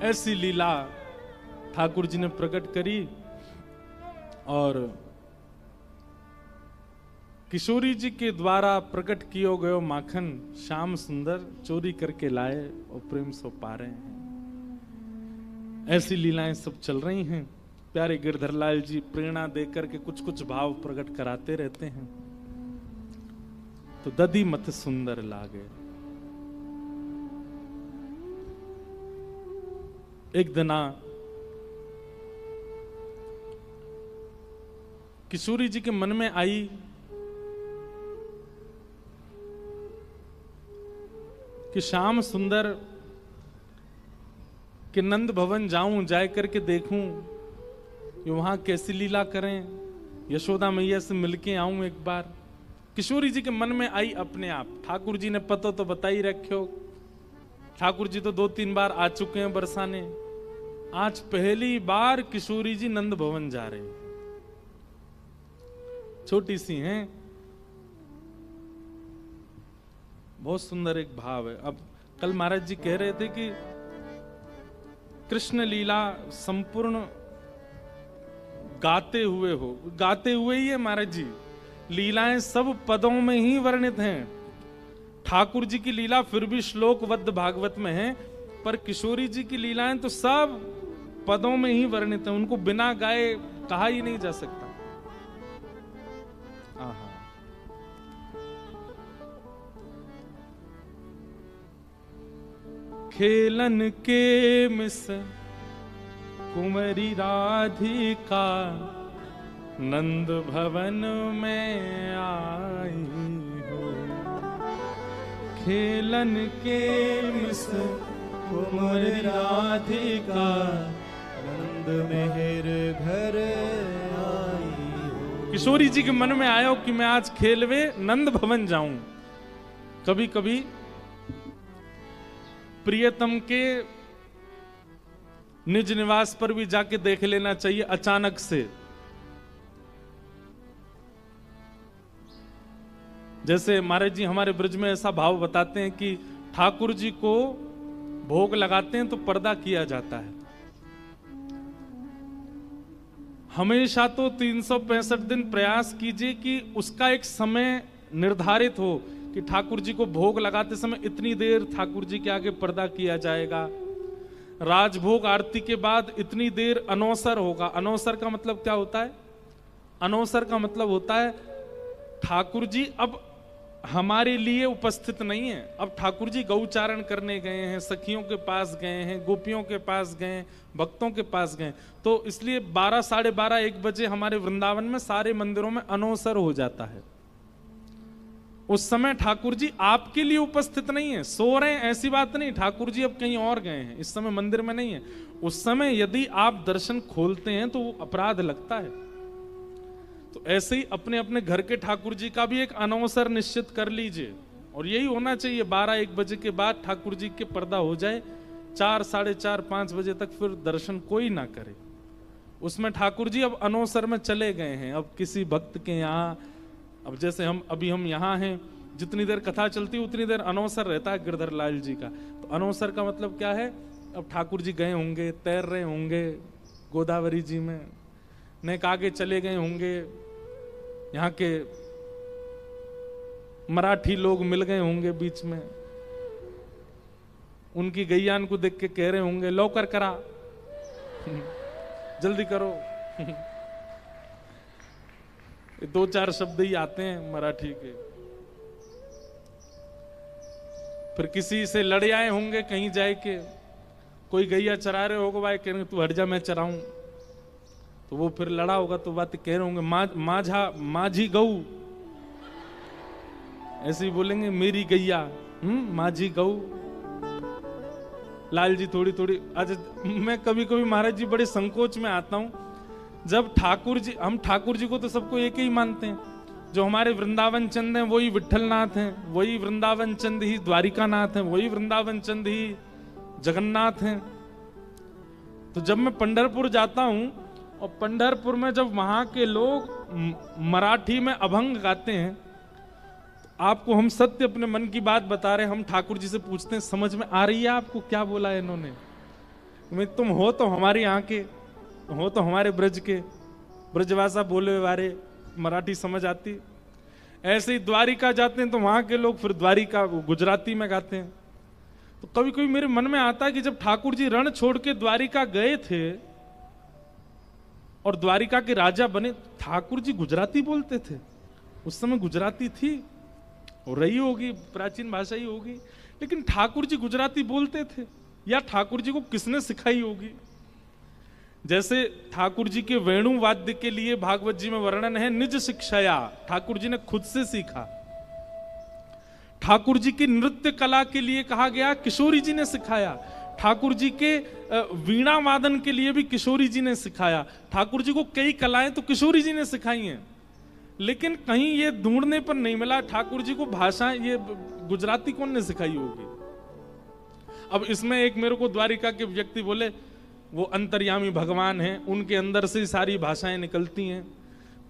ऐसी लीला ठाकुर जी ने प्रकट करी। और किशोरी जी के द्वारा प्रकट कियो गयो माखन श्याम सुंदर चोरी करके लाए और प्रेम सो पा रहे हैं। ऐसी लीलाएं सब चल रही हैं। प्यारे गिरधर लाल जी प्रेरणा देकर के कुछ कुछ भाव प्रकट कराते रहते हैं। तो दधी मत सुंदर लागे। एक दिना किशोरी जी के मन में आई कि श्याम सुंदर के नंद भवन जाऊं, जाए करके देखूं ये वहां कैसी लीला करें, यशोदा मैया से मिलके आऊं एक बार। किशोरी जी के मन में आई अपने आप। ठाकुर जी ने पता तो बता ही रखे, ठाकुर जी तो 2-3 बार आ चुके हैं बरसाने। आज पहली बार किशोरी जी नंद भवन जा रहे हैं। छोटी सी हैं, बहुत सुंदर एक भाव है। अब कल महाराज जी कह रहे थे कि कृष्ण लीला संपूर्ण गाते हुए हो, गाते हुए ही है महाराज जी। लीलाएं सब पदों में ही वर्णित हैं। ठाकुर जी की लीला फिर भी श्लोकबद्ध भागवत में है, पर किशोरी जी की लीलाएं तो सब पदों में ही वर्णित हैं। उनको बिना गाए कहा ही नहीं जा सकता। आहा। खेलन के मिस कुंवरी राधिका नंद भवन में आई हो। खेलन के मिस कुंवरी राधिका नंद मेहर घर आई हो। किशोरी जी के मन में आयो कि मैं आज खेलवे नंद भवन जाऊं। कभी कभी प्रियतम के निज निवास पर भी जाके देख लेना चाहिए अचानक से। जैसे महाराज जी हमारे ब्रज में ऐसा भाव बताते हैं कि ठाकुर जी को भोग लगाते हैं तो पर्दा किया जाता है। हमेशा तो 365 दिन प्रयास कीजिए कि उसका एक समय निर्धारित हो कि ठाकुर जी को भोग लगाते समय इतनी देर ठाकुर जी के आगे पर्दा किया जाएगा। राजभोग आरती के बाद इतनी देर अनौसर होगा। अनौसर का मतलब क्या होता है? अनौसर का मतलब होता है ठाकुर जी अब हमारे लिए उपस्थित नहीं है। अब ठाकुर जी गौचारण करने गए हैं, सखियों के पास गए हैं, गोपियों के पास गए, भक्तों के पास गए, तो इसलिए 12, साढ़े 12, 1 बजे हमारे वृंदावन में सारे मंदिरों में अनौसर हो जाता है। उस समय ठाकुर जी आपके लिए उपस्थित नहीं है, सो रहे हैं, ऐसी बात नहीं। ठाकुर जी अब कहीं और गए हैं, इस समय मंदिर में नहीं है। उस समय यदि आप दर्शन खोलते हैं तो वो अपराध लगता है। तो ऐसे ही अपने अपने घर के ठाकुर जी का भी एक अनौसर निश्चित कर लीजिए, और यही होना चाहिए। 12-1 बजे के बाद ठाकुर जी के पर्दा हो जाए, 4, साढ़े 4, 5 बजे तक फिर दर्शन कोई ना करे। उसमें ठाकुर जी अब अनौसर में चले गए हैं। अब किसी भक्त के यहाँ, अब जैसे हम यहाँ हैं, जितनी देर कथा चलती है उतनी देर अनौसर रहता है गिरधर लाल जी का। तो अनौसर का मतलब क्या है? अब ठाकुर जी गए होंगे, तैर रहे होंगे गोदावरी जी में, नेक आगे चले गए होंगे, यहाँ के मराठी लोग मिल गए होंगे बीच में, उनकी गैयान को देख के कह रहे होंगे लौकर करा, जल्दी करो। ये 2-4 शब्द ही आते हैं मराठी के। फिर किसी से लड़ आए होंगे कहीं जाए के, कोई गैया चरा रहे होगा, भाई कह रहे तू हट जा मैं चराऊं, तो वो फिर लड़ा होगा तो बात कह रहे होंगे माझी गऊ, ऐसे ही बोलेंगे मेरी गैया, माझी गऊ। लाल जी थोड़ी थोड़ी, आज मैं कभी कभी महाराज जी बड़े संकोच में आता हूं, जब ठाकुर जी, हम ठाकुर जी को तो सबको एक ही मानते हैं, जो हमारे वृंदावन चंद हैं वही विट्ठलनाथ हैं, वही वृंदावन चंद ही द्वारिकानाथ हैं, वही वृंदावन चंद ही जगन्नाथ हैं। तो जब मैं पंढरपुर जाता हूं और पंढरपुर में जब वहां के लोग मराठी में अभंग गाते हैं, तो आपको हम सत्य अपने मन की बात बता रहे हैं, हम ठाकुर जी से पूछते हैं समझ में आ रही है आपको क्या बोला है इन्होंने? तुम हो तो हमारे यहाँ के, हो तो हमारे ब्रज के, ब्रजभाषा बोले वाले, मराठी समझ आती। ऐसे ही द्वारिका जाते हैं तो वहां के लोग फिर द्वारिका गुजराती में गाते हैं। तो कभी कभी मेरे मन में आता है कि जब ठाकुर जी रण छोड़ के द्वारिका गए थे और द्वारिका के राजा बने, ठाकुर जी गुजराती बोलते थे। उस समय गुजराती थी और रही होगी, प्राचीन भाषा ही होगी, लेकिन ठाकुर जी गुजराती बोलते थे, या ठाकुर जी को किसने सिखाई होगी? जैसे ठाकुर जी के वेणु वाद्य के लिए भागवत जी में वर्णन है, निज शिक्षाया, ठाकुर जी ने खुद से सीखा। ठाकुर जी की नृत्य कला के लिए कहा गया किशोरी जी ने सिखाया। ठाकुर जी के वीणा वादन के लिए भी किशोरी जी ने सिखाया। ठाकुर जी को कई कलाएं तो किशोरी जी ने सिखाई हैं, लेकिन कहीं ये ढूंढने पर नहीं मिला ठाकुर जी को भाषा ये गुजराती कौन ने सिखाई होगी। अब इसमें एक मेरे को द्वारिका के व्यक्ति बोले वो अंतर्यामी भगवान हैं, उनके अंदर से सारी भाषाएं निकलती हैं।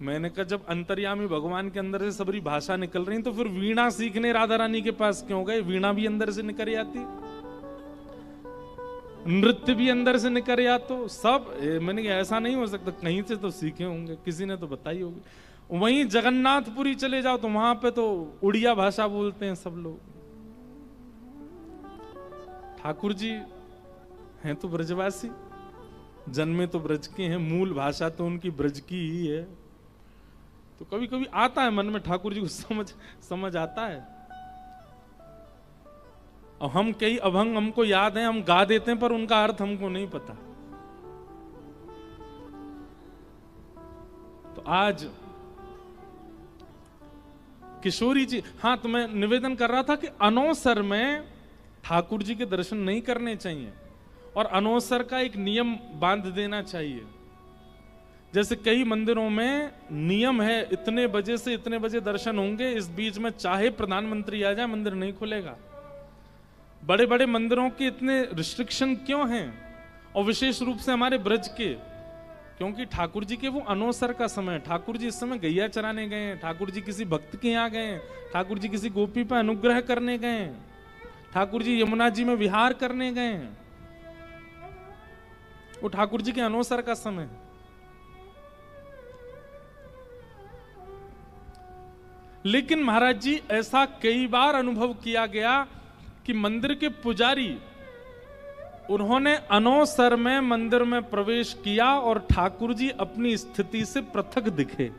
मैंने कहा जब अंतर्यामी भगवान के अंदर से सारी भाषा निकल रही तो फिर वीणा सीखने राधा रानी के पास क्यों गए? वीणा भी अंदर से निकल आती, नृत्य भी अंदर से निकल आ, तो सब मैंने कहा ऐसा नहीं हो सकता, कहीं से तो सीखे होंगे, किसी ने तो बताई होगी। वहीं जगन्नाथपुरी चले जाओ तो वहां पे तो उड़िया भाषा बोलते हैं सब लोग। ठाकुर जी हैं तो ब्रजवासी, जन्मे तो ब्रज के हैं, मूल भाषा तो उनकी ब्रज की ही है। तो कभी कभी आता है मन में ठाकुर जी को समझ आता है। और हम कई अभंग हमको याद हैं, हम गा देते हैं, पर उनका अर्थ हमको नहीं पता। तो आज किशोरी जी, हाँ, तो मैं निवेदन कर रहा था कि अनौसर में ठाकुर जी के दर्शन नहीं करने चाहिए, और अनौसर का एक नियम बांध देना चाहिए। जैसे कई मंदिरों में नियम है इतने बजे से इतने बजे दर्शन होंगे, इस बीच में चाहे प्रधानमंत्री आ जाए मंदिर नहीं खुलेगा। बड़े बड़े मंदिरों के इतने रिस्ट्रिक्शन क्यों हैं, और विशेष रूप से हमारे ब्रज के? क्योंकि ठाकुर जी के वो अनवसर का समय है। ठाकुर जी इस समय गैया चराने गए हैं, ठाकुर जी किसी भक्त के यहाँ गए हैं, ठाकुर जी किसी गोपी पर अनुग्रह करने गए हैं, ठाकुर जी यमुना जी में विहार करने गए हैं। वो ठाकुर जी के अनवसर का समय है। लेकिन महाराज जी ऐसा कई बार अनुभव किया गया कि मंदिर के पुजारी, उन्होंने अनवसर में मंदिर में प्रवेश किया और ठाकुर जी अपनी स्थिति से पृथक दिखे।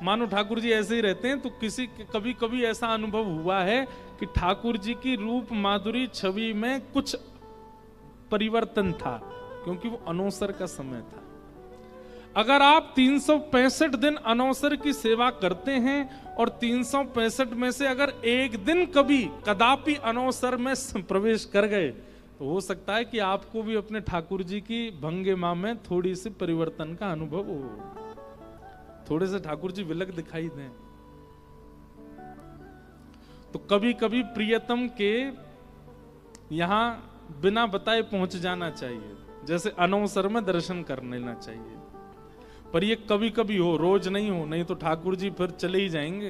मानो ठाकुर जी ऐसे ही रहते हैं, तो कभी कभी ऐसा अनुभव हुआ है कि ठाकुर जी की रूप माधुरी छवि में कुछ परिवर्तन था, क्योंकि वो अनवसर का समय था। अगर आप 365 दिन अनवसर की सेवा करते हैं और 365 में से अगर एक दिन कभी कदापि अनवसर में प्रवेश कर गए, तो हो सकता है कि आपको भी अपने ठाकुर जी की भंगिमा में थोड़ी सी परिवर्तन का अनुभव हो, थोड़े से ठाकुर जी विलग दिखाई दें। तो कभी कभी प्रियतम के यहां बिना बताए पहुंच जाना चाहिए, जैसे अनवसर में दर्शन कर लेना चाहिए। पर ये कभी कभी हो, रोज नहीं हो, नहीं तो ठाकुर जी फिर चले ही जाएंगे,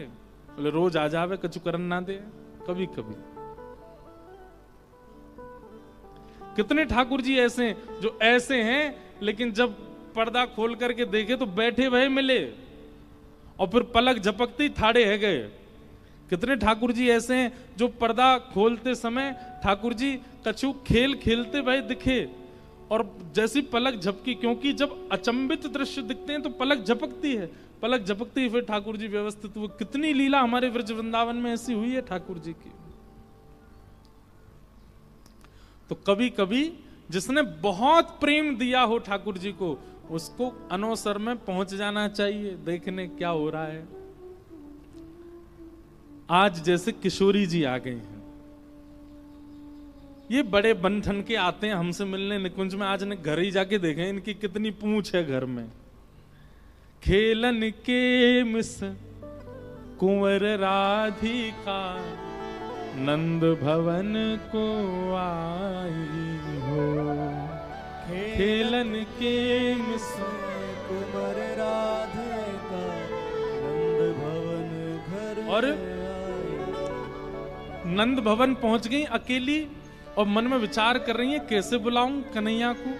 बोले रोज आ जावे कछु करन ना दे। कभी कभी कितने ठाकुर जी ऐसे हैं जो ऐसे हैं, लेकिन जब पर्दा खोल करके देखे तो बैठे भय मिले और फिर पलक झपकते ही ठाड़े है गए। कितने ठाकुर जी ऐसे हैं जो पर्दा खोलते समय ठाकुर जी कछु खेल खेलते भय दिखे और जैसी पलक झपकी, क्योंकि जब अचंभित दृश्य दिखते हैं तो पलक झपकती है, पलक झपकती है फिर ठाकुर जी व्यवस्थित हुए। कितनी लीला हमारे ब्रज वृंदावन में ऐसी हुई है ठाकुर जी की। तो कभी कभी जिसने बहुत प्रेम दिया हो ठाकुर जी को, उसको अनवसर में पहुंच जाना चाहिए देखने क्या हो रहा है। आज जैसे किशोरी जी आ गए हैं, ये बड़े बंधन के आते हैं हमसे मिलने निकुंज में। आज ने घर ही जाके देखे इनकी कितनी पूंछ है घर में। खेलन के मिस कुंवर राधिका नंद भवन को आई हो। खेलन के मिस कुंवर राधिका नंद भवन घर और नंद भवन पहुंच गई अकेली और मन में विचार कर रही है कैसे बुलाऊं कन्हैया को।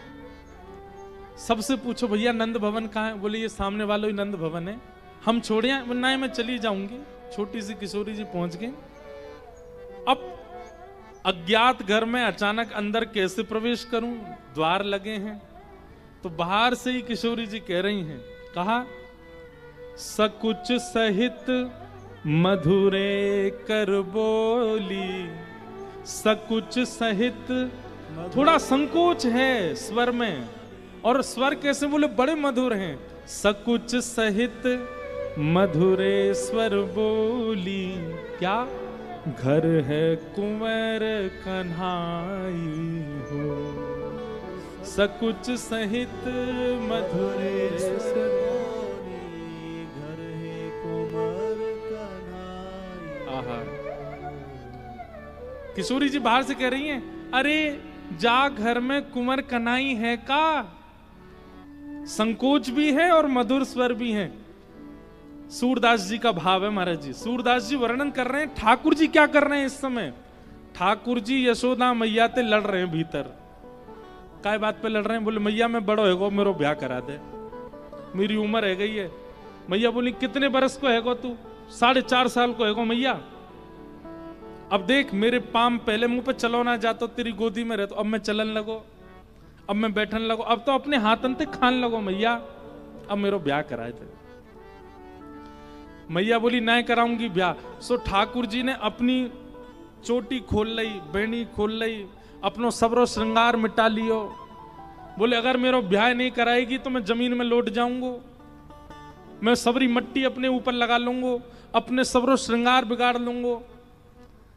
सबसे पूछो भैया नंद भवन कहाँ है, बोले ये सामने वाला ही नंद भवन है, हम छोड़े वरना मैं चली जाऊंगी। छोटी सी किशोरी जी पहुंच गई। अब अज्ञात घर में अचानक अंदर कैसे प्रवेश करूं, द्वार लगे हैं। तो बाहर से ही किशोरी जी कह रही हैं, कहा सकुच सहित मधुरे कर बोली। सकुच सहित, थोड़ा संकोच है स्वर में, और स्वर कैसे बोले बड़े मधुर हैं। सकुच सहित मधुरे स्वर बोली, क्या घर है कुंवर कन्हाई हो। सकुच सहित मधुरे स्वर बोली, घर है कुंवर कन्हाई। आहा, किशोरी जी बाहर से कह रही हैं, अरे जा घर में कुंवर कन्हाई है का। संकोच भी है और मधुर स्वर भी है। सूरदास जी का भाव है महाराज जी। सूरदास जी वर्णन कर रहे हैं ठाकुर जी क्या कर रहे हैं इस समय। ठाकुर जी यशोदा मैया ते लड़ रहे हैं भीतर। काय बात पे लड़ रहे हैं, बोले मैया मैं बड़ो हैगो, मेरो ब्याह करा दे, मेरी उम्र है गई है। मैया बोली कितने बरस को हैगो तू, 4.5 साल को हैगो मैया। अब देख मेरे पाम पहले मुंह पे चलो ना जातो, तेरी गोदी में रहतो, अब मैं चलन लगो, अब मैं बैठन लगो, अब तो अपने हाथन ते खान लगो मैया, अब मेरो ब्याह कराए थे। मैया बोली नहीं कराऊंगी ब्याह। सो ठाकुर जी ने अपनी चोटी खोल लई, बेणी खोल लई, अपनो सबरो श्रृंगार मिटा लियो। बोले अगर मेरो ब्याह नहीं कराएगी तो मैं जमीन में लौट जाऊंगो, मैं सबरी मट्टी अपने ऊपर लगा लूंगो, अपने सबरो श्रृंगार बिगाड़ लूंगो।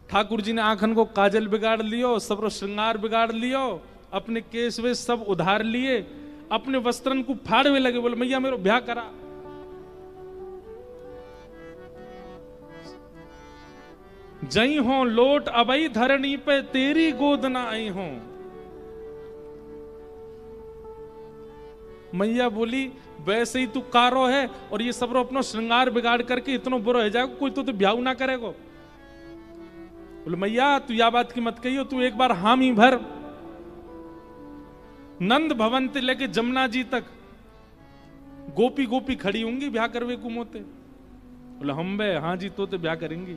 ठाकुर जी ने आंखन को काजल बिगाड़ लियो, सबरो श्रृंगार बिगाड़ लियो, अपने केस वे सब उधार लिए, अपने वस्त्रन को फाड़वे लगे। बोले मैया मेरो ब्याह करा। जई हो लोट अबई धरणी पे तेरी गोद ना आई हो। मैया बोली वैसे ही तू कारो है और ये सब अपना श्रृंगार बिगाड़ करके इतना बुरा हो जाएगा, कोई तो ब्याह ना करेगा। बोले मैया तू या बात की मत कहियो, तू एक बार हामी भर। नंद भवन से लेके जमुना जी तक गोपी गोपी खड़ी होंगी ब्याह करवे कुमोते। बोले हम बे हाँ जी तो ब्याह करेंगी।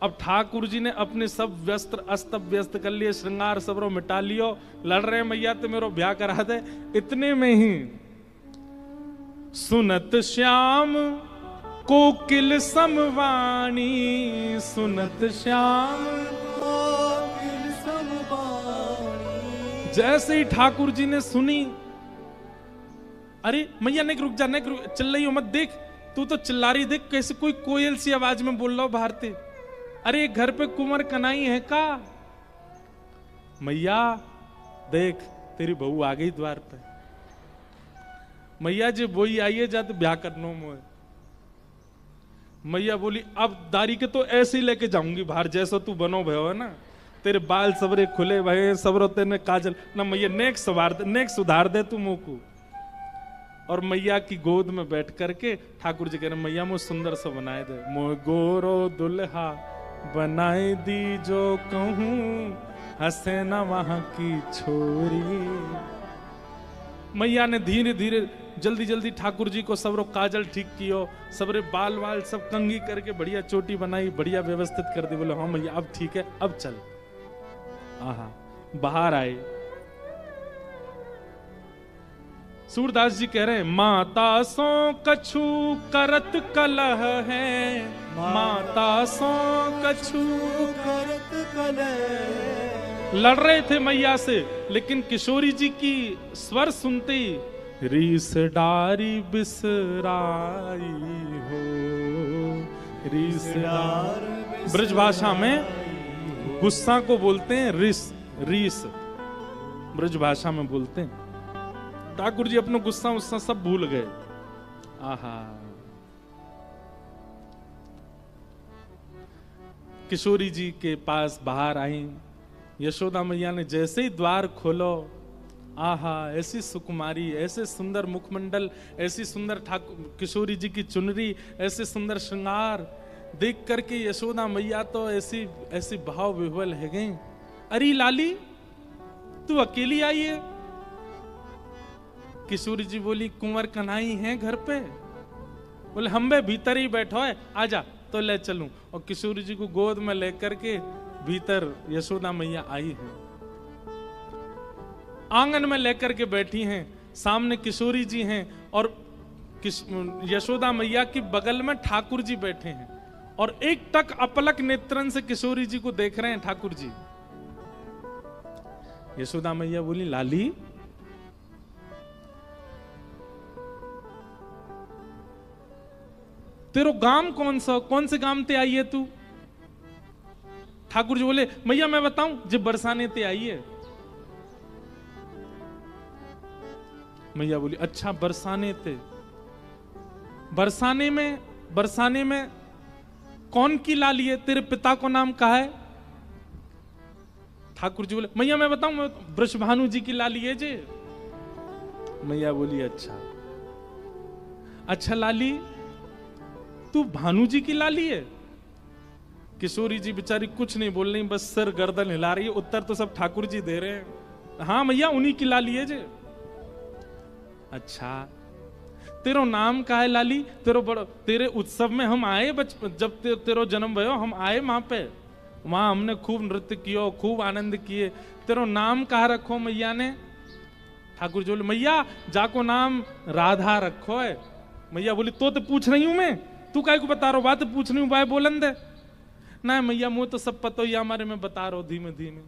अब ठाकुर जी ने अपने सब वस्त्र अस्त व्यस्त कर लिए, श्रृंगार सब रो मिटा लियो, लड़ रहे मैया तो मेरो ब्याह करा दे। इतने में ही सुनत श्याम कोकिल समवाणी, सुनत श्याम कोकिल समवाणी। जैसे ही ठाकुर जी ने सुनी, अरे मैया नहीं रुक जा, नहीं चिल्ल रही हो मत, देख तू तो चिल्ला रही, देख कैसे कोई कोयल सी आवाज में बोल रहा हो भारती। अरे घर पे कुंवर कनाई है का? मैया देख तेरी बहू आ गई द्वार पे। मैया जी वही आई है जा तो ब्याह करनो मोए। मैया बोली अब दारी के तो ऐसे ही लेके जाऊंगी बाहर, जैसा तू बनो भयो है ना, तेरे बाल सबरे खुले भये सबरो तेने काजल ना। मैया नेक सुधार दे तू मुंह को। और मैया की गोद में बैठ करके ठाकुर जी कह रहे मैया मुझे सुंदर सा बनाए दे, मोह गोरो दुल्हा बनाए दी जो कहूं, हंसे ना वहां की छोरी। मैया ने धीरे धीरे जल्दी जल्दी ठाकुर जी को सबरो काजल ठीक कियो, सबरे बाल वाल सब कंगी करके बढ़िया चोटी बनाई, बढ़िया व्यवस्थित कर दी। बोले हाँ मैया अब ठीक है अब चल। आहा बाहर आए। सूरदास जी कह रहे हैं माता सो कछु करत कलह है, माता सो कछु करत कलह। लड़ रहे थे मैया से, लेकिन किशोरी जी की स्वर सुनते ही रीस डारी बिसराई हो। रीस डार ब्रज भाषा में गुस्सा को बोलते हैं रिस, रीस ब्रज भाषा में बोलते हैं। ठाकुर जी अपना गुस्सा उस्सा सब भूल गए। आहा किशोरी जी के पास बाहर आई। यशोदा मैया ने जैसे ही द्वार खोलो, आहा ऐसी सुकुमारी, ऐसे सुंदर मुखमंडल, ऐसी सुंदर ठाकुर किशोरी जी की चुनरी, ऐसे सुंदर श्रृंगार देख करके यशोदा मैया तो ऐसी ऐसी भाव विह्वल है गई। अरे लाली तू अकेली आई है? किशोरी जी बोली कुंवर कन्हई हैं घर पे? बोले हम बे भीतर ही बैठो है, आजा तो ले चलूं। और किशोरी जी को गोद में लेकर के भीतर यशोदा मैया आई है, आंगन में लेकर के बैठी हैं, सामने किशोरी जी हैं और यशोदा मैया की बगल में ठाकुर जी बैठे हैं और एक टक अपलक नेत्रन से किशोरी जी को देख रहे हैं ठाकुर जी। यशोदा मैया बोली लाली तेरो गांव कौन सा, कौन से गांव ते आई है तू? ठाकुर जी बोले मैया मैं बताऊं, जब बरसाने ते आई है। मैया बोली अच्छा बरसाने ते, बरसाने में कौन की लाली है? तेरे पिता को नाम कहा है? ठाकुर जी बोले मैया मैं बताऊं, वृषभानु जी की लाली है जे। मैया बोली अच्छा अच्छा लाली तू भानु जी की लाली है? किशोरी जी बेचारी कुछ नहीं बोल रही, बस सर गर्दन हिला रही है। उत्तर तो सब ठाकुर जी दे रहे हैं, हाँ मैया उन्हीं की लाली है जे। अच्छा तेरो नाम का है लाली? तेरे उत्सव में हम आए, जब तेरो जन्म भयो हम आए वहां पे, वहां हमने खूब नृत्य कियो, खूब आनंद किए। तेरो नाम कहा रखो मैया ने? ठाकुर जी बोले मैया जाको नाम राधा रखो है। मैया बोली तो पूछ रही हूं मैं, तू काय को बता रहा बात पूछ रही हूँ भाई बोलन दे ना। मैया मुझे तो सब पता ही हमारे में बता रहा धीमे धीमे।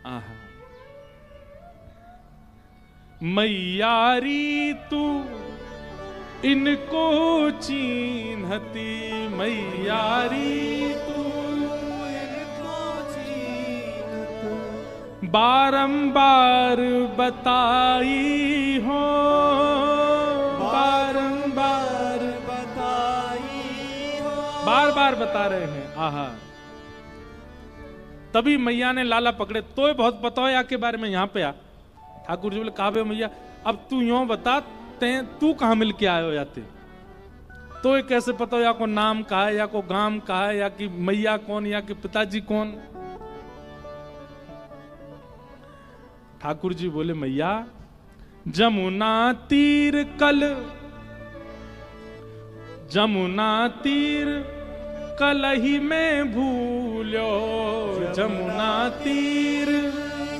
आहा मैयारी तू इनको चीन्हती, मैयारी तू इनको चीन्हती, बारंबार बताई हो, बारंबार बताई हो। बार बार बता रहे हैं। आहा तभी मैया ने लाला पकड़े, तो बहुत पता हो या के बारे में, यहाँ पे आ। ठाकुर जी बोले कहा बे मैया, अब तू यूं बता, तू कहाँ मिल के आयो याते, तो ये कैसे पता हो या को नाम कहा है, या को गांव कहा है, या कि मैया कौन, या कि पिताजी कौन। ठाकुर जी बोले मैया, जमुना तीर कल, जमुना तीर कलही में भूलो, जमुना तीर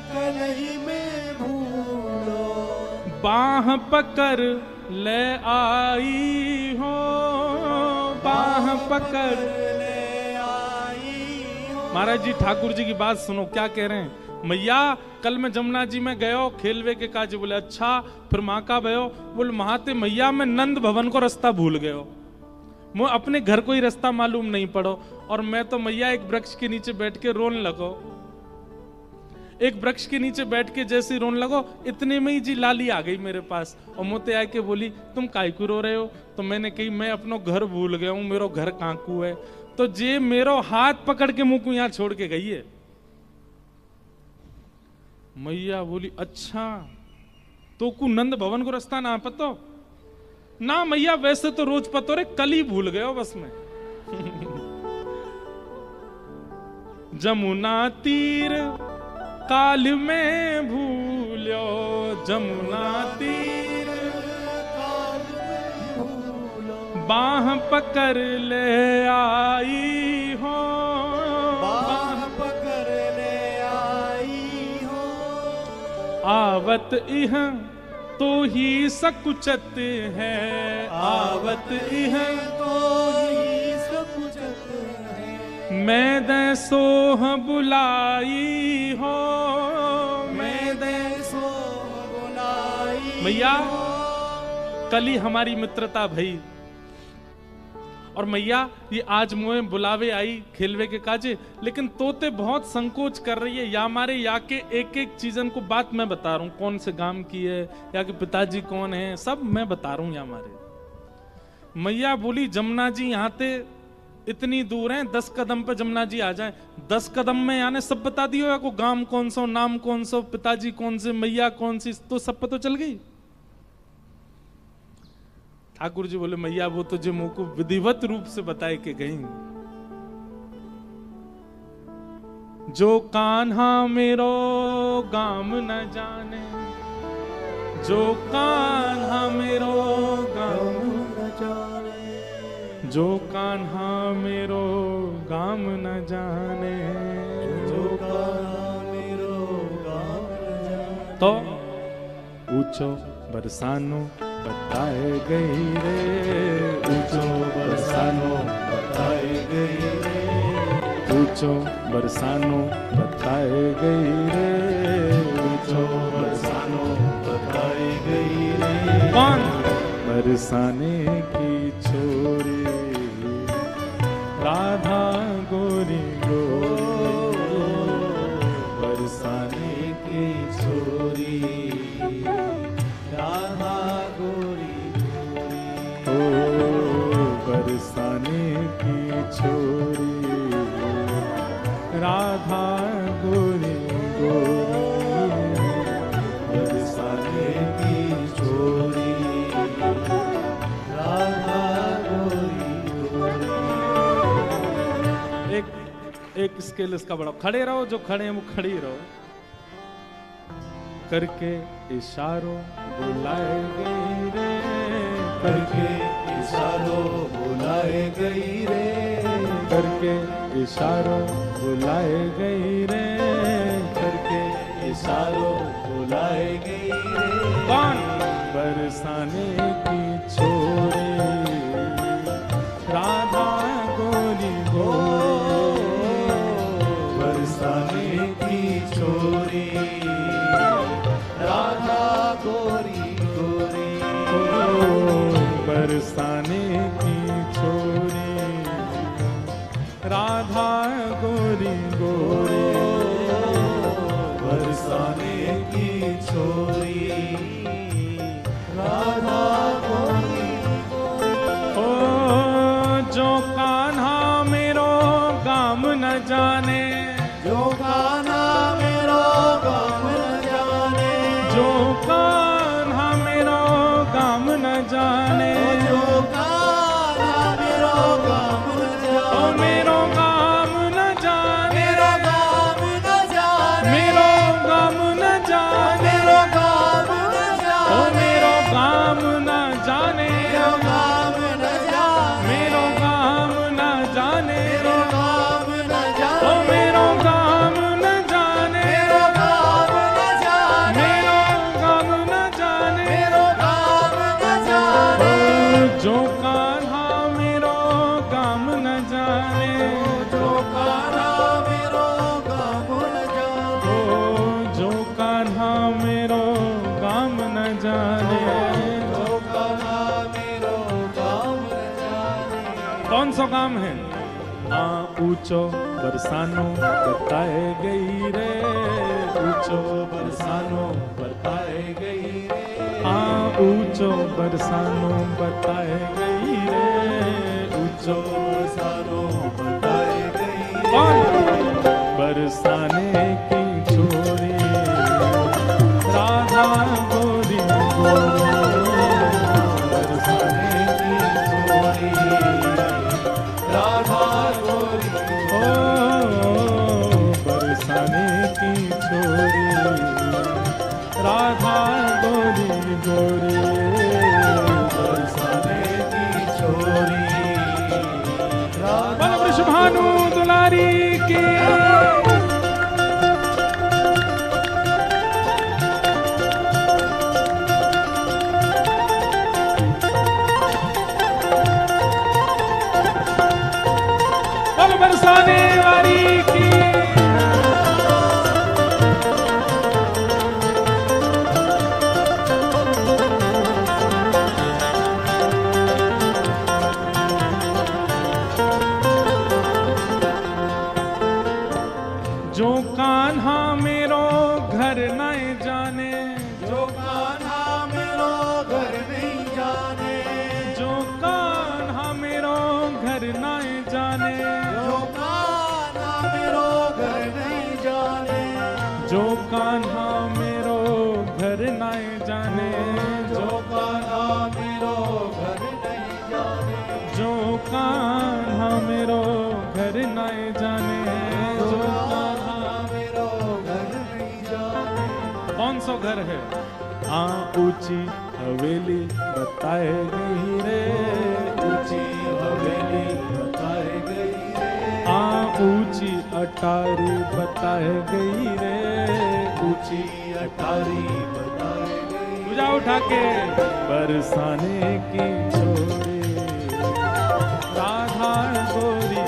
कलही में भूलो, बाह पकड़ ले आई हो, बाह पकड़ ले आई हो। महाराज जी ठाकुर जी की बात सुनो, क्या कह रहे हैं। मैया कल मैं जमुना जी में गयो खेलवे के काज। बोले अच्छा, फिर माँ का भयो। बोले महाते मैया मैं नंद भवन को रास्ता भूल गयो, मैं अपने घर को ही रास्ता मालूम नहीं पड़ो, और मैं तो मैया एक वृक्ष के नीचे बैठ के रोने लगो। एक वृक्ष के नीचे बैठ के जैसे रोने लगो, इतने में ही जी लाली आ गई मेरे पास, और मोते आके बोली तुम काहे को रो रहे हो। तो मैंने कही मैं अपनो घर भूल गया हूं, मेरो घर काकू है। तो जे मेरो हाथ पकड़ के मुंह को यहाँ छोड़ के गई है। मैया बोली अच्छा, तो को नंद भवन को रास्ता ना पतो ना। मैया वैसे तो रोज पतो रे, कल ही भूल गए हो बस में। जमुना तीर काल में भूलो, जमुना तीर काल में भूलो, बाह पकड़ ले आई हो, बाह पकड़ ले आई हो। आवत इह तो ही सकुचत है, आवत इह तो ही सकुचत है। मैं दे सोह बुलाई हो, मैं दे सो बुलाई मैया कल ही हमारी मित्रता भई, और मैया ये आज मुझे बुलावे आई खेलवे के काजे, लेकिन तोते बहुत संकोच कर रही है। या मारे या के एक एक चीजन को बात मैं बता रहा हूँ, कौन से गांव की है, या के पिताजी कौन है, सब मैं बता रहा हूँ। या मारे मैया बोली जमुना जी यहाँ ते इतनी दूर हैं, 10 कदम पे जमुना जी आ जाए। 10 कदम में यानी सब बता दियो, या को गांव कौन सा, नाम कौन सा, पिताजी कौन से, मैया कौन सी, तो सब पता चल गई। ठाकुर जी बोले मैया वो तो जो मुंह को विधिवत रूप से बताए के गई। जो कान्हा मेरो गाम न जाने, जो कान्हा मेरो गाम न जाने, जो कान्हा मेरो गाम न जाने, जो कान्हा मेरो गाम न जाने। तो ऊंचो बरसानो बताए गई रे, ऊंचो बरसानो बताए गई रे, ऊंचो बरसानो बताए गई रे, ऊंचो बरसानो बताए गई रे। कौन बरसाने की छोरी, राधा गोरी गोरी, बरसाने की छोरी, राधा गोरी गोरी। ओ बरसाने की छोरी, राधा गोरी गोरी, बरसाने की छोरी, राधा गोरी गोरी। एक स्केल इसका बड़ा, खड़े रहो, जो खड़े हैं वो खड़ी रहो। करके इशारों बुलाए गई रे, करके इशारों बुलाए गई रे, करके इशारों बुलाए गई रे, करके इशारों बुलाए गई रे। कौन बरसाने की छोरी, राधा गोरी गोरी, बरसाने की छोरी, राधा गोरी गोरी। बरसाने की छोरी, राधा गोरी गोरी, बरसाने की छोरी, राधा गोरी गोरी। ओ जो कान्हा मेरो गाम न जाने, जो कान्हा मेरो गम न जाने, जो कान्हा मेरो गम न जाने, जो कान्हा मेरो गम न ओ जाने, मेरो गम न जाने, मेरो गम न जाने, मेरो गम न जाने, मेरो गम न जाने, ओ मेरो गम न जाने, मेरो गम न जाने, मेरो गम न जाने, मेरो गम न जाने, ओ मेरो गम न जाने, मेरो गम न जाने, मेरो गम न जाने, मेरो गम न जाने, ओ जो कान्हा मेरो गम न जाने, जो कान्हा मेरो गम न जाने, ओ जो कान्हा मेरो गम न जाने। जो कान्हा मेरो गम न जाने। कौन सा काम है? ऊंचो बरसानो बताए गई रे, ऊंचो बरसानो बताए गई रे, ऊंचो बरसानो बताए गई रे, ऊंचो सारो बताए गई, कौन? बरसाने की छोरी राधा गोरी गोरी, बरसाने की छोरी राधा गोरी, ओ बरसाने की छोरी राधा गोरी गोरी, बरसाने की छोरी राधा बल वृषभानु दुलारी की। बल बरसाने वाली की। जो कान्हा मेरो घर नहीं जाने, जो कान्हा मेरो घर नहीं जाने, जो कान्हा मेरो घर नहीं जाने, जो कान्हा मेरो घर नहीं जाने, जो कान्हा मेरो घर नहीं जाने, जो कान्हा मेरो घर नहीं जाने, जो कान्हा मेरो घर नहीं जाने, जो जो कान्हा मेरो घर नहीं जाने। कौन सा घर है? ऊंची हवेली बताए गई रे, ऊंची हवेली बताए गई रे, ऊंची अटारी बताए गई रे, ऊंची अटारी बताए गई, पूजा उठा के। बरसाने की छोरी राधा गोरी,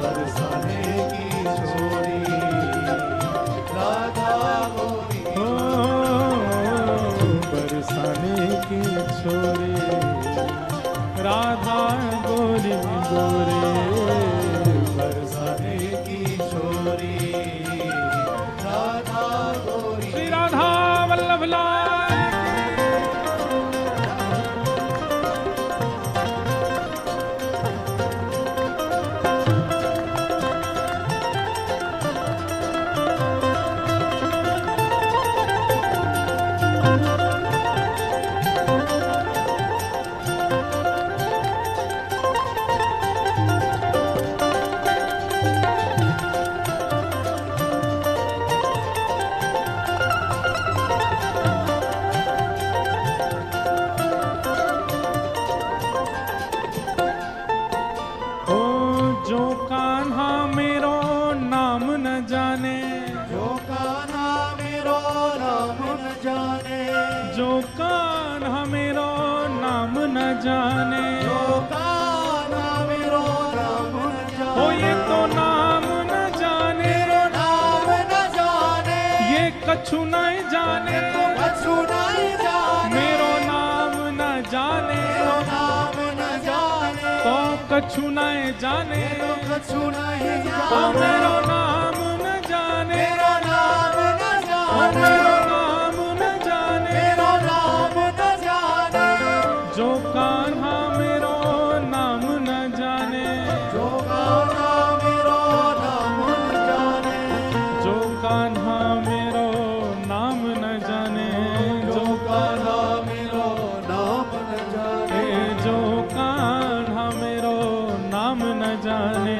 बरसाने की छोरी राधा गोरी, बरसाने की छोरी राधा गोरी गोरी, बरसाने की छोरी राधा गोरी। श्री राधा वल्लभ लाल जो कान्हा मेरो नाम न जाने, जो कान्हा मेरो नाम न जाने, ओ ये तो नाम न जाने, मेरो नाम न जाने, ये कछु नहीं जाने, तो कछु नहीं जाने, मेरो नाम न जाने, मेरो नाम न जाने, तो कछु नहीं जाने, तो कछु नहीं ओ जाने, मेरो नाम न जाने, मेरो नाम न ओ जाने, मेरो नाम न जाने, मेरो नाम न जाने, जो कान्हा मेरो नाम न जाने, जो कान्हा मेरो नाम न जाने,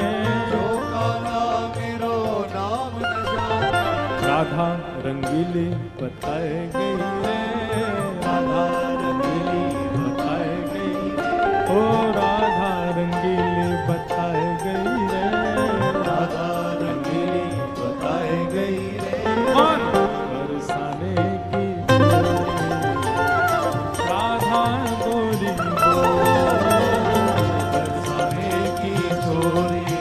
जो कान्हा मेरो नाम न जाने। राधा रंगीली बताए गई रे, राधा रंगीली बताए गई, ओ राधा रंगीली बताए गई रे, राधा रंगीली बताए गई रे। और बरसाने की राधा गोरी बरसाने की छोरी,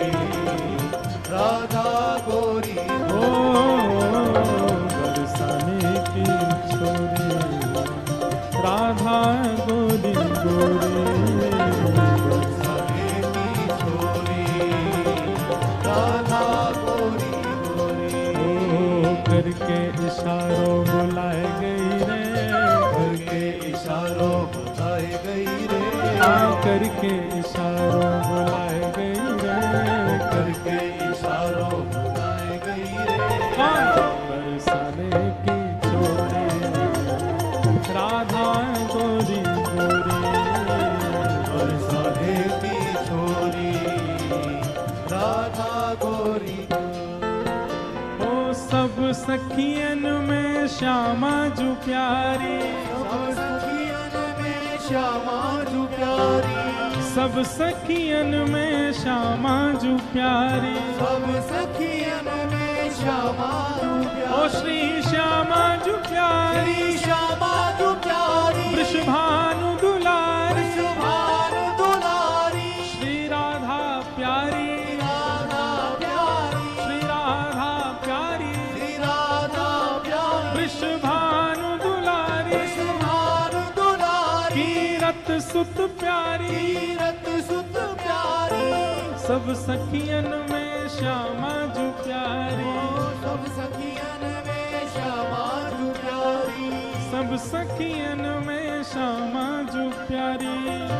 राधा गोरी ओ बरसाने की छोरी, राधा गोरी गोरी, बरसाने की छोरी, राधा गोरी गोरी। ओ करके इशारों बुलाए गई रे, करके इशारों बताए गई रे, करके इशारों बुलाए गई रे, करके इशारों बताए गई रे। बरसाने की छोरी, राधा गोरी गोरी, बरसाने की छोरी, राधा गोरी। ओ सब सखियन में श्यामा जू प्यारी, सब सखियन में श्यामा जू प्यारी, सब सखियन में श्यामा जू प्यारी, सब सखियन में श्यामा जू ओ प्यारी। श्री श्यामा जू प्यारी, श्री श्यामा जू प्यारी, वृषभानु दुलारी, वृषभानु दुलारी, श्री राधा प्यारी, राधा प्यारी, श्री राधा प्यारी, श्री राधा प्यारी, वृषभानु दुलारी, वृषभानु दुलारी, कीरत सुत प्यारी, तीरथ सुत प्यारी। सब सखियन में श्यामा जू प्यारी, सब सखियन में श्यामा जू प्यारी, सब सखियन में श्यामा जू प्यारी,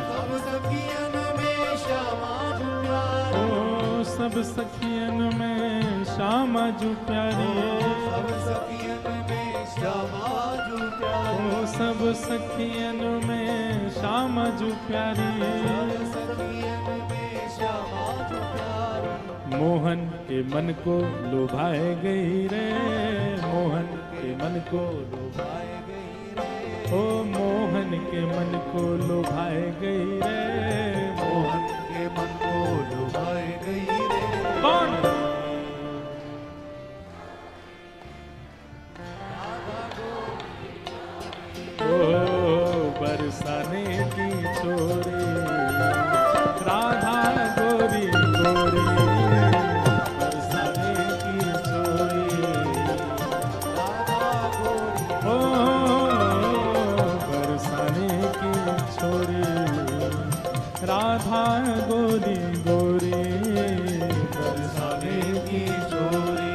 सब सखियन में श्यामा जू प्यारी, ओ सब सखियन में श्यामा जू प्यारी, सब सखियन में श्यामा जू प्यारी, ओ सब सखियन में श्यामा जू प्यारी, सब सखियन में श्यामा जू प्यारी। मोहन के मन को लुभाए गई रे, मोहन के मन को लुभाए, आए गई रे, ओ मोहन के मन को लुभाए गई रे, मोहन के मन को लुभाए गई रे। कौन? ओ बरसाने की छोरी, राधा गोरी गोरी, बरसाने की छोरी, राधा गोरी, ओ बरसाने की छोरी, राधा गोरी गोरी, बरसाने की छोरी,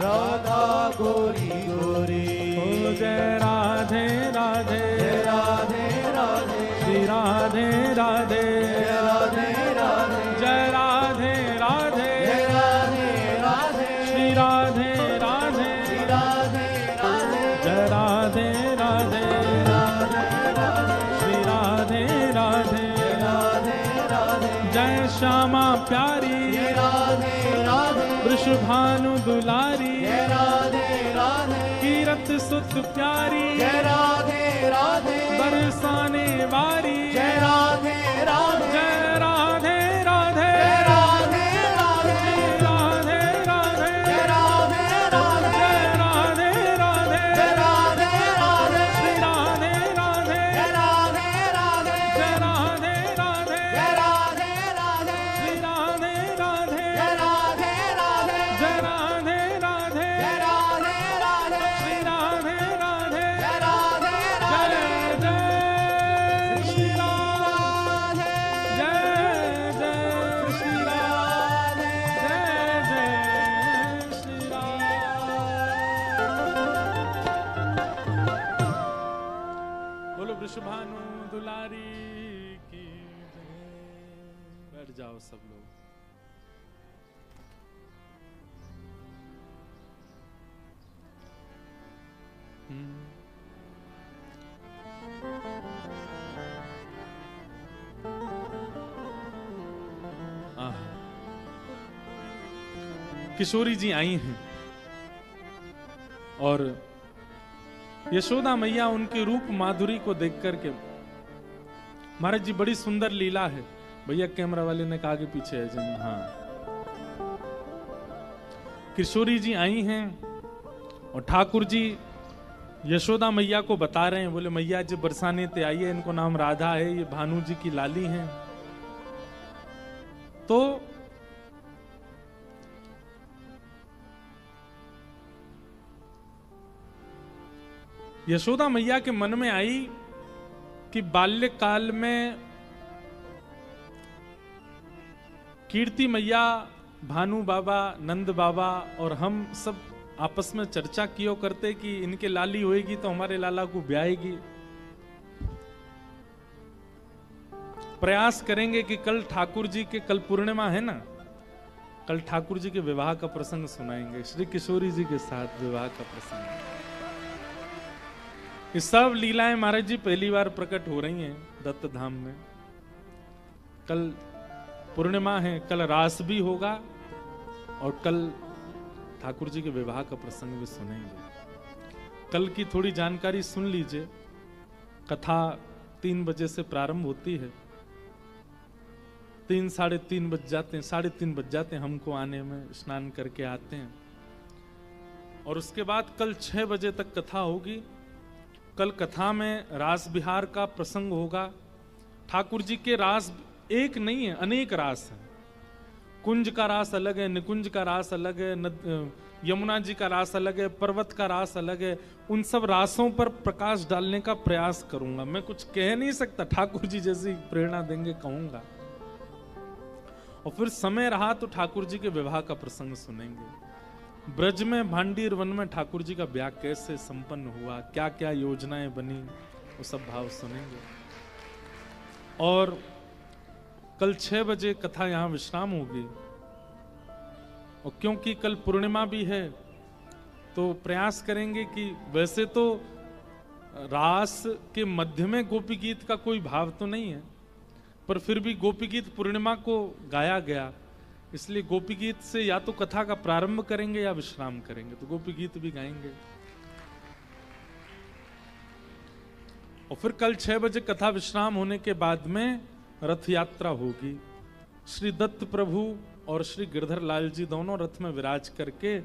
राधा गोरी गोरी। ओ जय राधे राधे, जय राधे राधे, श्री राधे राधे, जय राधे राधे, जय राधे राधे, जय राधे राधे, श्री राधे राधे, श्री राधे राधे, जय राधे राधे, राधे राधे, श्री राधे राधे, जय राधे राधे, जय श्यामा प्यारी, जय राधे राधे, वृषभानु दुलारी, जय राधे राधे, कीरत सुत प्यारी, जय राधे राधे, बरसाने वारी, जय राधे राधे, जय राधे राधे, जय राधे राधे, श्री राधे राधे, जय राधे राधे, जय राधे राधे, जय राधे राधे, श्री राधे राधे, जय राधे राधे, जय राधे राधे, जय राधे राधे, श्री राधे राधे, जय राधे राधे, जय राधे राधे, जय राधे राधे, श्री राधे राधे, जय राधे राधे, जय जय श्री राम, राधे, जय जय श्री राम, जय जय श्री राम। बोलो वृषभानु दुलारी की जय। बैठ जाओ सब लोग। किशोरी जी आई हैं और यशोदा मैया उनके रूप माधुरी को देख करके, महाराज जी बड़ी सुंदर लीला है। भैया कैमरा वाले ने कहा कि पीछे है जी। हाँ, किशोरी जी आई हैं और ठाकुर जी यशोदा मैया को बता रहे हैं, बोले मैया जी बरसाने ते आई है, इनको नाम राधा है, ये भानु जी की लाली हैं। तो यशोदा मैया के मन में आई कि बाल्यकाल में कीर्ति मैया, भानु बाबा, नंद बाबा और हम सब आपस में चर्चा कियो करते कि इनके लाली होएगी तो हमारे लाला को ब्याहेगी। प्रयास करेंगे कि कल ठाकुर जी के, कल पूर्णिमा है ना, कल ठाकुर जी के विवाह का प्रसंग सुनाएंगे, श्री किशोरी जी के साथ विवाह का प्रसंग। ये सब लीलाएं महाराज जी पहली बार प्रकट हो रही हैं दत्त धाम में। कल पूर्णिमा है, कल रास भी होगा और कल ठाकुर जी के विवाह का प्रसंग भी सुनेंगे। कल की थोड़ी जानकारी सुन लीजिए। कथा 3 बजे से प्रारंभ होती है, 3 साढ़े 3 बज जाते हैं, 3:30 बज जाते हैं हमको आने में, स्नान करके आते हैं। और उसके बाद कल 6 बजे तक कथा होगी। कल कथा में रास बिहार का प्रसंग होगा। ठाकुर जी के रास एक नहीं है, अनेक रास है। कुंज का रास अलग है, निकुंज का रास अलग है, यमुना जी का रास अलग है, पर्वत का रास अलग है। उन सब रासों पर प्रकाश डालने का प्रयास करूंगा। मैं कुछ कह नहीं सकता, ठाकुर जी जैसी प्रेरणा देंगे कहूंगा। और फिर समय रहा तो ठाकुर जी के विवाह का प्रसंग सुनेंगे। ब्रज में भांडीर वन में ठाकुर जी का ब्याह कैसे संपन्न हुआ, क्या क्या योजनाएं बनी, वो सब भाव सुनेंगे। और कल 6 बजे कथा यहां विश्राम होगी। और क्योंकि कल पूर्णिमा भी है तो प्रयास करेंगे कि, वैसे तो रास के मध्य में गोपी गीत का कोई भाव तो नहीं है, पर फिर भी गोपी गीत पूर्णिमा को गाया गया, इसलिए गोपी गीत से या तो कथा का प्रारंभ करेंगे या विश्राम करेंगे, तो गोपी गीत भी गाएंगे। और फिर कल 6 बजे कथा विश्राम होने के बाद में रथ यात्रा होगी। श्री दत्त प्रभु और श्री गिरधर लाल जी दोनों रथ में विराज करके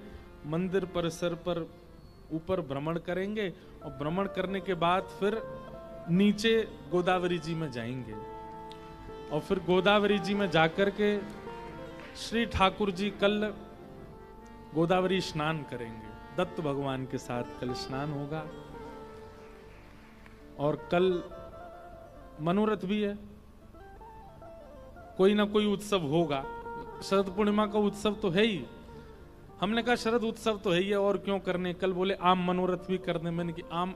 मंदिर परिसर पर ऊपर भ्रमण करेंगे और भ्रमण करने के बाद फिर नीचे गोदावरी जी में जाएंगे और फिर गोदावरी जी में जाकर के श्री ठाकुर जी कल गोदावरी स्नान करेंगे। दत्त भगवान के साथ कल स्नान होगा और कल मनोरथ भी है, कोई ना कोई उत्सव होगा। शरद पूर्णिमा का उत्सव तो है ही, हमने कहा शरद उत्सव तो है ही है और क्यों करने। कल बोले आम मनोरथ भी कर दे, मैंने कि आम,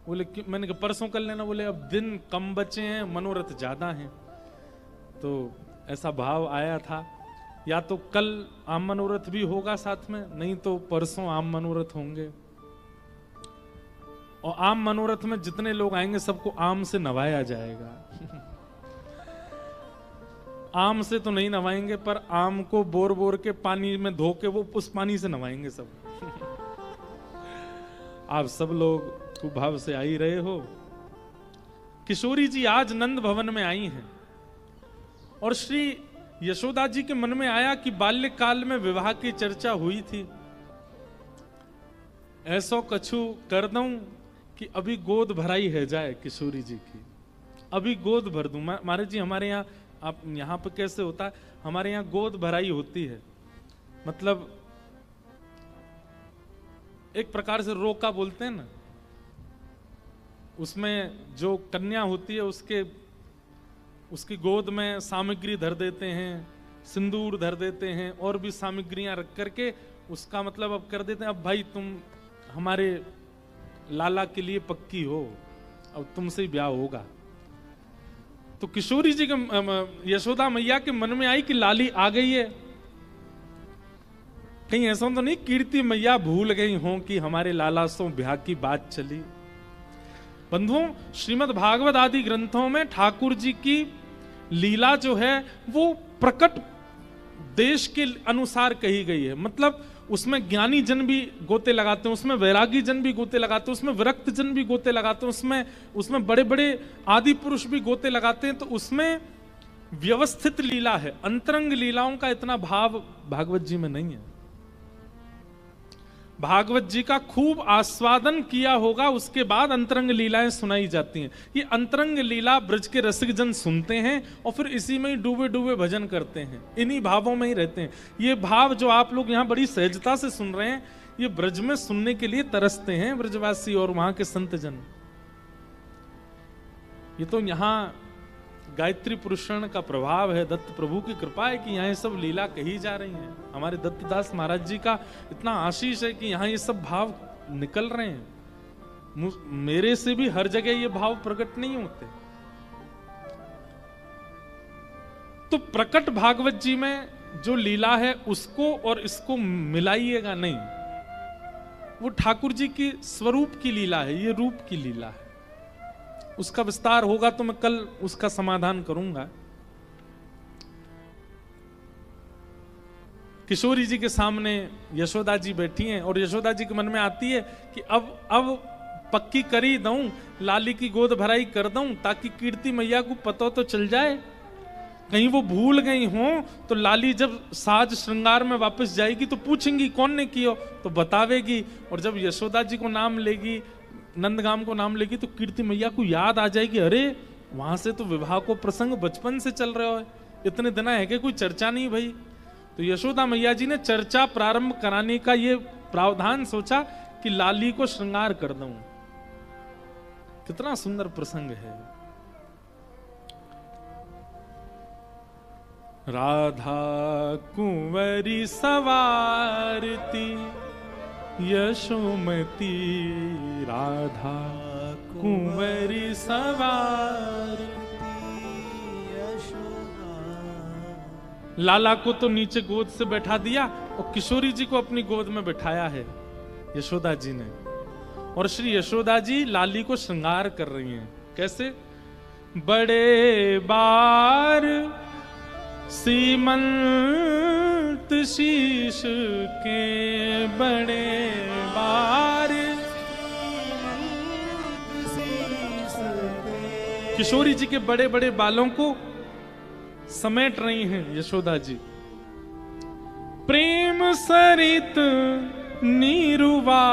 बोले मैंने कहा परसों कर लेना, बोले अब दिन कम बचे हैं, मनोरथ ज्यादा हैं, तो ऐसा भाव आया था। या तो कल आम मनोरथ भी होगा साथ में, नहीं तो परसों आम मनोरथ होंगे। और आम मनोरथ में जितने लोग आएंगे सबको आम से नवाया जाएगा। आम से तो नहीं नवाएंगे, पर आम को बोर बोर के पानी में धो के वो उस पानी से नवाएंगे सब। आप सब लोग खूब भाव से आ ही रहे हो। किशोरी जी आज नंद भवन में आई हैं और श्री यशोदा जी के मन में आया कि बाल्यकाल में विवाह की चर्चा हुई थी, ऐसो कछु कर दूं कि अभी गोद भराई है जाए किशोरी जी की, अभी गोद भर दूं। महाराज जी हमारे यहाँ, आप यहाँ पे कैसे होता है, हमारे यहाँ गोद भराई होती है, मतलब एक प्रकार से रोका बोलते हैं ना, उसमें जो कन्या होती है उसकी गोद में सामग्री धर देते हैं, सिंदूर धर देते हैं और भी सामग्रियां रख करके उसका मतलब अब कर देते हैं, अब भाई तुम हमारे लाला के लिए पक्की हो, अब तुमसे ही ब्याह होगा। तो किशोरी जी के, यशोदा मैया के मन में आई कि लाली आ गई है, कहीं ऐसा तो नहीं कीर्ति मैया भूल गई हो कि हमारे लाला से ब्याह की बात चली। बंधुओं, श्रीमद् भागवत आदि ग्रंथों में ठाकुर जी की लीला जो है वो प्रकट देश के अनुसार कही गई है। मतलब उसमें ज्ञानी जन भी गोते लगाते हैं, उसमें वैरागी जन भी गोते लगाते हैं, उसमें विरक्त जन भी गोते लगाते हैं, उसमें बड़े बड़े आदि पुरुष भी गोते लगाते हैं। तो उसमें व्यवस्थित लीला है, अंतरंग लीलाओं का इतना भाव भागवत जी में नहीं है। भागवत जी का खूब आस्वादन किया होगा, उसके बाद अंतरंग लीलाएं सुनाई जाती हैं। ये अंतरंग लीला ब्रज के रसिक जन सुनते हैं और फिर इसी में ही डूबे डूबे भजन करते हैं, इन्हीं भावों में ही रहते हैं। ये भाव जो आप लोग यहाँ बड़ी सहजता से सुन रहे हैं, ये ब्रज में सुनने के लिए तरसते हैं ब्रजवासी और वहां के संत जन। ये तो यहाँ गायत्री पुरुषण का प्रभाव है, दत्त प्रभु की कृपा है कि यहाँ ये सब लीला कही जा रही हैं। हमारे दत्तदास महाराज जी का इतना आशीष है कि यहाँ ये सब भाव निकल रहे हैं। मेरे से भी हर जगह ये भाव प्रकट नहीं होते। तो प्रकट भागवत जी में जो लीला है उसको और इसको मिलाइएगा नहीं। वो ठाकुर जी की स्वरूप की लीला है, ये रूप की लीला है। उसका विस्तार होगा तो मैं कल उसका समाधान करूंगा। किशोरी जी के सामने यशोदा जी बैठी हैं और यशोदा जी के मन में आती है कि अब पक्की करी दूं, लाली की गोद भराई कर दूं ताकि कीर्ति मैया को पता तो चल जाए। कहीं वो भूल गई हो तो लाली जब साज श्रृंगार में वापस जाएगी तो पूछेंगी कौन ने किया, तो बतावेगी। और जब यशोदा जी को नाम लेगी, नंदगाम को नाम लेगी, तो कीर्ति मैया को याद आ जाएगी, अरे वहां से तो विवाह को प्रसंग बचपन से चल रहा है, इतने दिन है कि कोई चर्चा नहीं भाई। तो यशोदा मैया जी ने चर्चा प्रारंभ कराने का ये प्रावधान सोचा कि लाली को श्रृंगार कर दूं। कितना सुंदर प्रसंग है। राधा कुंवरी सवारती यशोमती, राधा कुंवरी सवारती यशोदा। लाला को तो नीचे गोद से बैठा दिया और किशोरी जी को अपनी गोद में बैठाया है यशोदा जी ने। और श्री यशोदा जी लाली को श्रृंगार कर रही हैं। कैसे? बड़े बार सीमंत शीश के, बड़े बार किशोरी जी के बड़े बड़े बालों को समेट रही हैं यशोदा जी। प्रेम सरित नीरुवारत,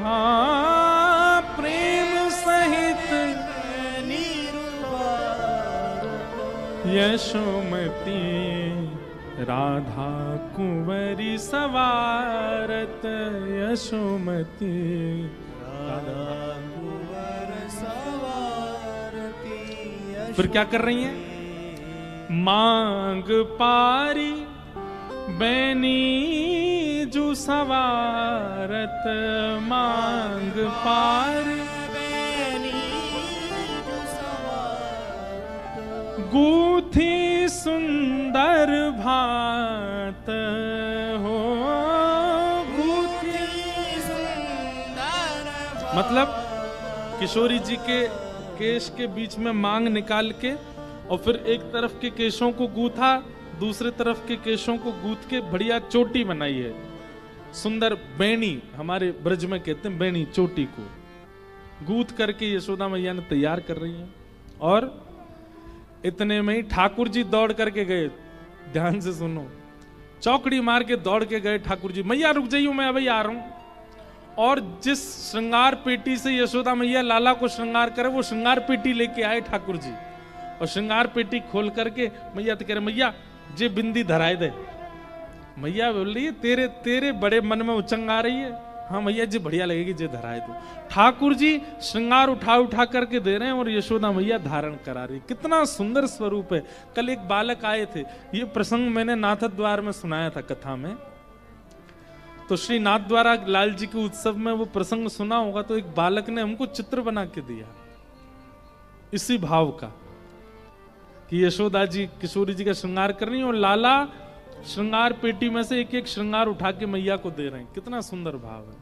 हाँ प्रेम सहित यशोमती, राधा कुंवरी सवारत यशोमती, राधा कुंवर सवारती। फिर क्या कर रही हैं? मांग पारी बैनी जो सवारत, मांग पारी गूथी सुंदर भात हो, गूथी सुंदर भात। मतलब किशोरी जी के केश के बीच में मांग निकाल के और फिर एक तरफ के केशों को गूथा, दूसरे तरफ के केशों को गूथ के बढ़िया चोटी बनाई है। सुंदर बेणी, हमारे ब्रज में कहते हैं बेणी, चोटी को गूथ करके यशोदा मैया ने तैयार कर रही है। और इतने में ही ठाकुर जी दौड़ करके गए। ध्यान से सुनो, चौकड़ी मार के दौड़ के गए ठाकुर जी। मैया रुक जाइयो, मैं अभी आ रहा हूं। और जिस श्रृंगार पेटी से यशोदा मैया लाला को श्रृंगार करे, वो श्रृंगार पेटी लेके आए ठाकुर जी। और श्रृंगार पेटी खोल करके मैया तो कह रहे, मैया जे बिंदी धराए दे। मैया बोल रही है, तेरे बड़े मन में उचंग आ रही है। हाँ मैया जी बढ़िया लगेगी जे धराए दो। ठाकुर जी श्रृंगार उठा करके दे रहे हैं और यशोदा मैया धारण करा रही। कितना सुंदर स्वरूप है। कल एक बालक आए थे, ये प्रसंग मैंने नाथ द्वार में सुनाया था कथा में। तो श्री नाथ द्वारा लाल जी के उत्सव में वो प्रसंग सुना होगा। तो एक बालक ने हमको चित्र बना के दिया इसी भाव का कि यशोदा जी किशोरी जी का श्रृंगार कर रही है और लाला श्रृंगार पेटी में से एक एक श्रृंगार उठा के मैया को दे रहे हैं। कितना सुंदर भाव है।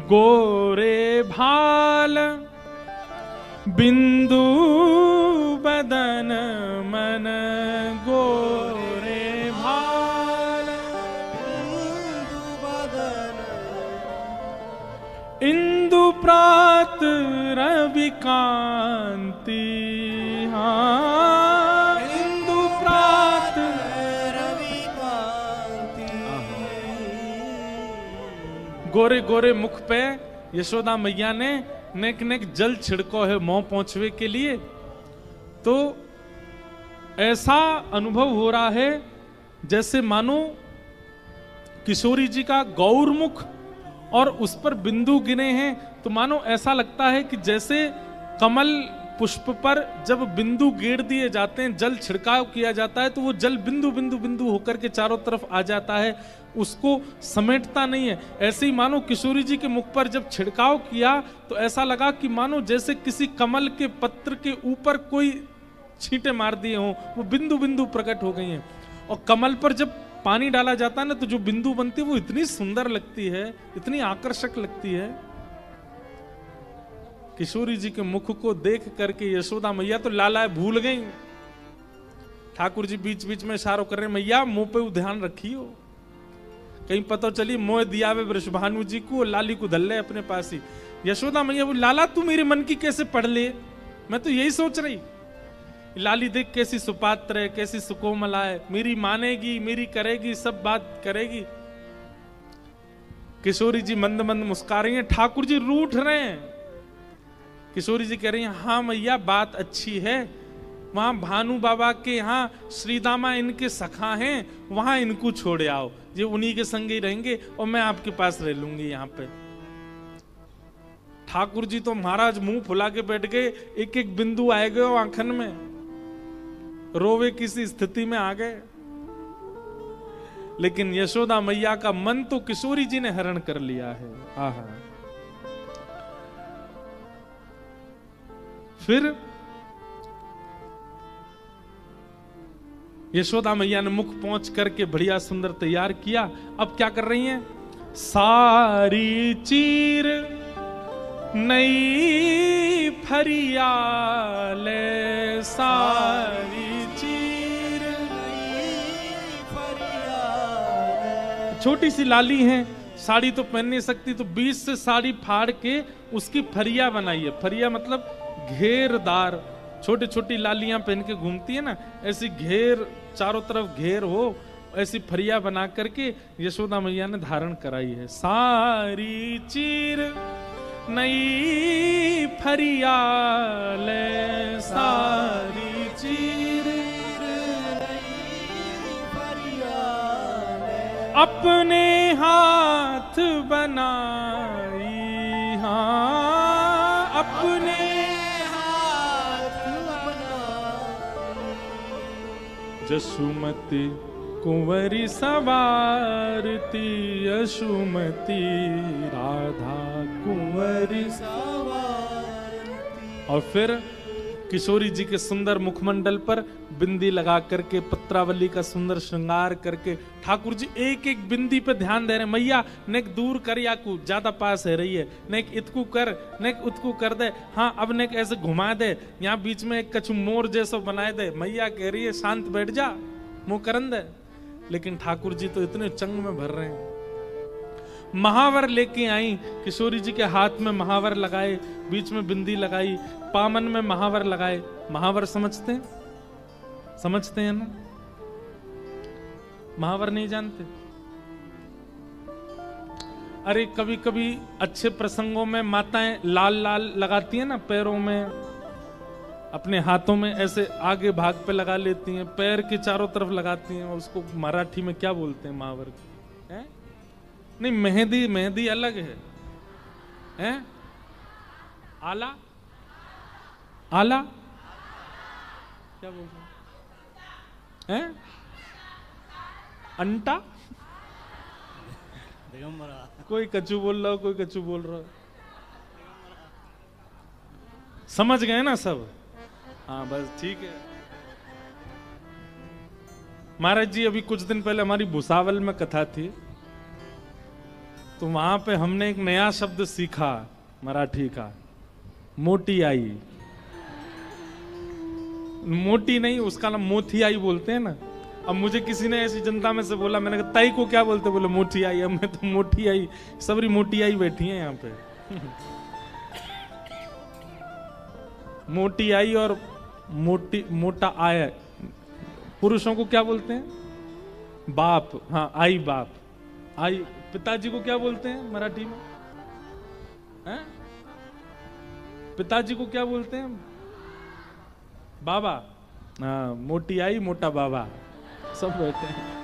गोरे भाल बिंदु बदन कांति, हाँ इंदु प्रात रवि कांति। गोरे गोरे मुख पे यशोदा मैया ने नेक नेक जल छिड़को है मुंह पहुंचवे के लिए। तो ऐसा अनुभव हो रहा है जैसे मानो किशोरी जी का गौरमुख और उस पर बिंदु गिने हैं, तो मानो ऐसा लगता है कि जैसे कमल पुष्प पर जब बिंदु गेड़ दिए जाते हैं, जल छिड़काव किया जाता है, तो वो जल बिंदु बिंदु बिंदु होकर के चारों तरफ आ जाता है, उसको समेटता नहीं है। ऐसे ही मानो किशोरी जी के मुख पर जब छिड़काव किया तो ऐसा लगा कि मानो जैसे किसी कमल के पत्र के ऊपर कोई छींटे मार दिए हों, वो बिंदु बिंदु प्रकट हो गई हैं। और कमल पर जब पानी डाला जाता है ना, तो जो बिंदु बनती है वो इतनी सुंदर लगती है, इतनी आकर्षक लगती है। किशोरी जी के मुख को देख करके यशोदा मैया तो लाला भूल गई। ठाकुर जी बीच बीच में इशारों कर रहे हैं, मैया मुंह पे ध्यान रखियो, कहीं पता चली मोह दिया वे वृषभानु जी को, लाली को धल ले अपने पास ही। यशोदा मैया बोली, लाला तू मेरे मन की कैसे पढ़ ले, मैं तो यही सोच रही। लाली देख कैसी सुपात्र है, कैसी सुकोमला है, मेरी मानेगी, मेरी करेगी, सब बात करेगी। किशोरी जी मंद मंद मुस्कुरा रही हैं, ठाकुर जी रूठ रहे हैं। किशोरी जी कह रही हैं, हाँ मैया बात अच्छी है, वहां भानु बाबा के यहाँ श्रीदामा इनके सखा हैं, वहां इनको छोड़ आओ, ये उन्हीं के संग ही रहेंगे और मैं आपके पास रह लूंगी यहाँ पे। ठाकुर जी तो महाराज मुंह फुला के बैठ गए, एक एक बिंदु आए गए आंखन में, रोवे किसी स्थिति में आ गए। लेकिन यशोदा मैया का मन तो किशोरी जी ने हरण कर लिया है। आहा। फिर यशोदा मैया ने मुख पहुंच करके बढ़िया सुंदर तैयार किया। अब क्या कर रही हैं? सारी चीर नई फरियाले, सारी चीर नई फरियाद। छोटी सी लाली है, साड़ी तो पहन नहीं सकती, तो बीच से साड़ी फाड़ के उसकी फरिया बनाई है। फरिया मतलब घेरदार, छोटी छोटी लालियां पहन के घूमती है ना, ऐसी घेर, चारों तरफ घेर हो, ऐसी फरिया बना करके यशोदा मैया ने धारण कराई है। सारी चीर नई फरियाले, सारी चीर नई फरियाद। अपने हाथ बनाई, हाँ अपने हाथ बना। जसुमती कुंवरी सवारती, यशुमती राधा कुंवरी। और फिर किशोरी जी के सुंदर मुखमंडल पर बिंदी लगा करके, पत्रावली का सुंदर श्रृंगार करके ठाकुर जी एक एक बिंदी पे ध्यान दे रहे हैं। मैया नेक दूर कर, या को ज्यादा पास है रही है, नेक इतकू कर, नेक उतकू कर दे, हाँ अब नेक ऐसे घुमा दे, यहाँ बीच में एक कछु मोर जैसा बनाए दे। मैया कह रही है शांत बैठ जा, मुंह करन दे। लेकिन ठाकुर जी तो इतने चंग में भर रहे हैं। महावर लेके आई, किशोरी जी के हाथ में महावर लगाए, बीच में बिंदी लगाई, पामन में महावर लगाए। महावर समझते हैं? समझते हैं ना? महावर नहीं जानते? अरे कभी कभी अच्छे प्रसंगों में माताएं लाल लाल लगाती हैं ना, पैरों में, अपने हाथों में ऐसे आगे भाग पे लगा लेती हैं, पैर के चारों तरफ लगाती हैं। उसको मराठी में क्या बोलते हैं? महावर है? नहीं, मेहंदी, मेहंदी अलग है, हैं? आला, आला क्या बोलते हैं? अंटा, कोई कच्चू बोल रहा हो, कोई कच्चू बोल रहा हो। समझ गए ना सब? हाँ बस ठीक है। महाराज जी अभी कुछ दिन पहले हमारी भुसावल में कथा थी, तो वहां पे हमने एक नया शब्द सीखा मराठी का, मोटी आई। मोटी नहीं, उसका नाम मोथी आई बोलते हैं ना। अब मुझे किसी ने ऐसी जनता में से बोला, मैंने कहा ताई को क्या बोलते? बोले मोटी आई। अब मैं तो मोटी आई, सबरी मोटी आई बैठी है यहाँ पे। मोटी आई और मोटा आया, पुरुषों को क्या बोलते हैं? बाप। हाँ, आई बाप। आई पिताजी को क्या बोलते हैं मराठी में? हैं? पिताजी को क्या बोलते हैं? बाबा। हाँ, मोटी आई मोटा बाबा, सब बैठे हैं।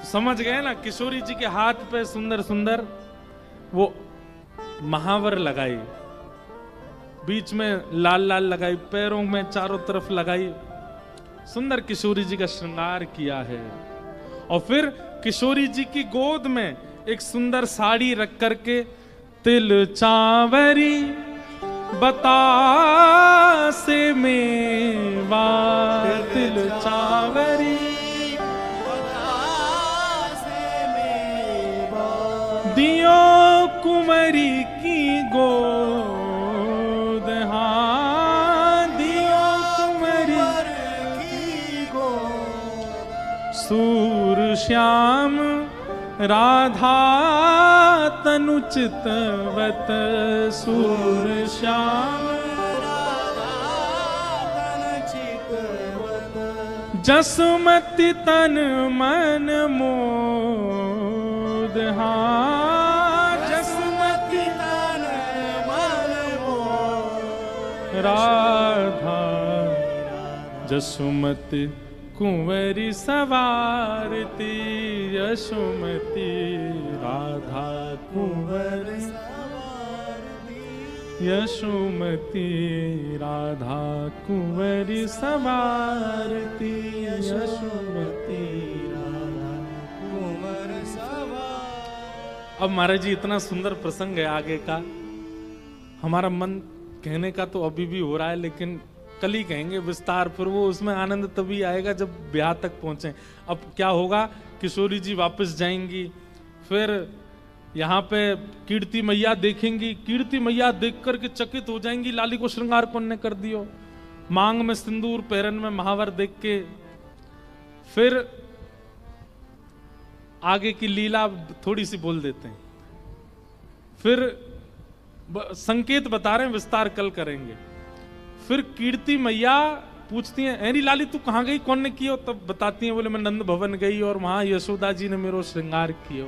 समझ गए ना? किशोरी जी के हाथ पे सुंदर सुंदर वो महावर लगाई, बीच में लाल लाल लगाई, पैरों में चारों तरफ लगाई, सुंदर किशोरी जी का श्रृंगार किया है। और फिर किशोरी जी की गोद में एक सुंदर साड़ी रख करके तिल चावरी बतासे मेवा, तिल चावरी दियो कुंवरी की गोद, हाँ दियो कुंवरी की गोद, सूर श्याम राधा तनु चितवत, सूर श्याम जसमति तन मन मोद, हाँ जसमति तन मन मोद, राधा जसुमति कुंवरी सवारती, यशोमती राधा कुंवरी सवारती, यशोमती राधा कुंवरी सवारती, यशोमती राधा कुंवर सवार। अब महाराज जी इतना सुंदर प्रसंग है आगे का, हमारा मन कहने का तो अभी भी हो रहा है, लेकिन कल ही कहेंगे विस्तार, फिर वो उसमें आनंद तभी आएगा जब ब्याह तक पहुंचे। अब क्या होगा, किशोरी जी वापस जाएंगी, फिर यहाँ पे कीर्ति मैया देखेंगी, कीर्ति मैया देख करके चकित हो जाएंगी, लाली को श्रृंगार कौन ने कर दियो, मांग में सिंदूर पैरन में महावर देख के। फिर आगे की लीला थोड़ी सी बोल देते हैं, फिर संकेत बता रहे हैं, विस्तार कल करेंगे। फिर कीर्ति मैया पूछती हैं, अरे लाली तू कहाँ गई, कौन ने किया? तब बताती हैं, बोले मैं नंद भवन गई और वहां यशोदा जी ने मेरो श्रृंगार किया।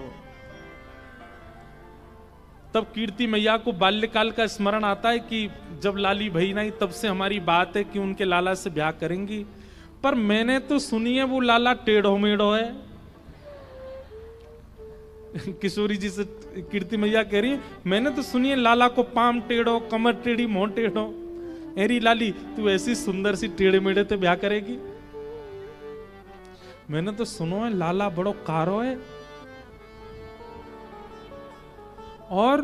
तब कीर्ति मैया को बाल्यकाल का स्मरण आता है कि जब लाली भई नहीं, तब से हमारी बात है कि उनके लाला से ब्याह करेंगी। पर मैंने तो सुनी है वो लाला टेढ़ो मेढ़ो है। किशोरी जी से कीर्ति मैया कह रही है, मैंने तो सुनी है लाला को पाम टेढ़ो, कमर टेढ़ी, मोह टेढ़ो। अरे लाली तू ऐसी सुंदर सी टेढ़े मेढ़े ते ब्याह करेगी? मैंने तो सुनो है लाला बड़ो कारो है, और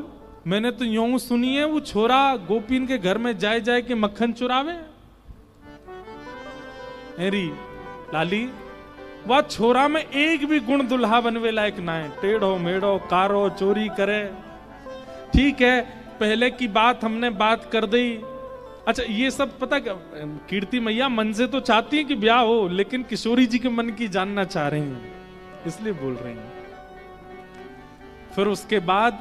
मैंने तो यूं सुनी है वो छोरा गोपीन के घर में जाए जाए के मक्खन चुरावे। अरे लाली वह छोरा में एक भी गुण दुल्हा बनवे लायक ना है, टेढ़ो मेढ़ो कारो चोरी करे। ठीक है, पहले की बात हमने बात कर दी। अच्छा ये सब पता क्या, कीर्ति मैया मन से तो चाहती है कि ब्याह हो, लेकिन किशोरी जी के मन की जानना चाह रही हैं, इसलिए बोल रही हैं। फिर उसके बाद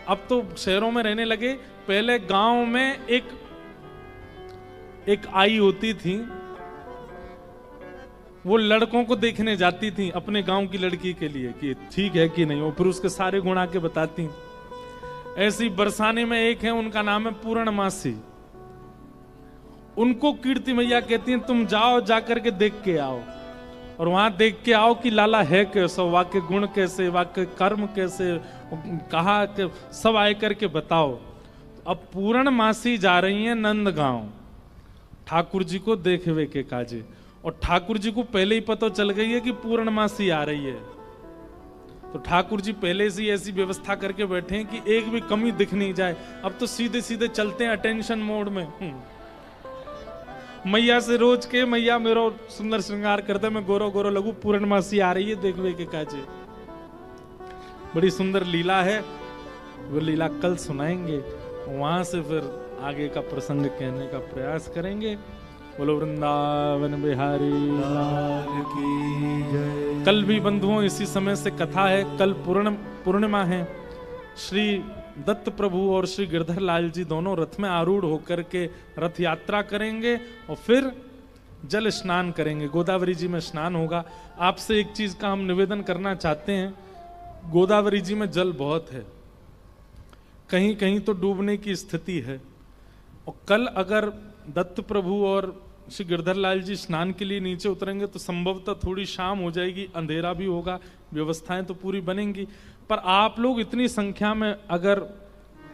अब तो शहरों में रहने लगे, पहले गांव में एक आई होती थी, वो लड़कों को देखने जाती थी अपने गांव की लड़की के लिए कि ठीक है कि नहीं, वो फिर उसके सारे गुण आके बताती। ऐसी बरसाने में एक है, उनका नाम है पूर्णमासी। उनको कीर्ति मैया कहती हैं तुम जाओ, जाकर के देख के आओ, और वहां देख के आओ कि लाला है कैसा, वाक्य गुण कैसे, वाक्य कर्म कैसे, कहा कि सब आए करके बताओ। अब पूर्णमासी जा रही हैं नंदगांव ठाकुर जी को देखवे के काजे, और ठाकुर जी को पहले ही पता चल गई है कि पूर्णमासी आ रही है, तो ठाकुर जी पहले से ही ऐसी व्यवस्था करके बैठे हैं कि एक भी कमी दिख नहीं जाए। अब तो सीधे सीधे चलते हैं अटेंशन मोड में। मैया से रोज के मैया मेरो सुंदर श्रृंगार करते, मैं गोरो गोरो लगू, पूर्णमासी आ रही है देखवे के काजे। बड़ी सुंदर लीला है, वो लीला कल सुनाएंगे, वहां से फिर आगे का प्रसंग कहने का प्रयास करेंगे। बोलो वृंदावन बिहारी लाल की जय। कल भी बंधुओं इसी समय से कथा है, कल पूर्णिमा है। श्री दत्त प्रभु और श्री गिरधर लाल जी दोनों रथ में आरूढ़ होकर के रथ यात्रा करेंगे और फिर जल स्नान करेंगे। गोदावरी जी में स्नान होगा। आपसे एक चीज का हम निवेदन करना चाहते हैं, गोदावरी जी में जल बहुत है, कहीं कहीं तो डूबने की स्थिति है। और कल अगर दत्त प्रभु और श्री गिरधर लाल जी स्नान के लिए नीचे उतरेंगे तो संभवतः थोड़ी शाम हो जाएगी, अंधेरा भी होगा, व्यवस्थाएं तो पूरी बनेंगी, पर आप लोग इतनी संख्या में अगर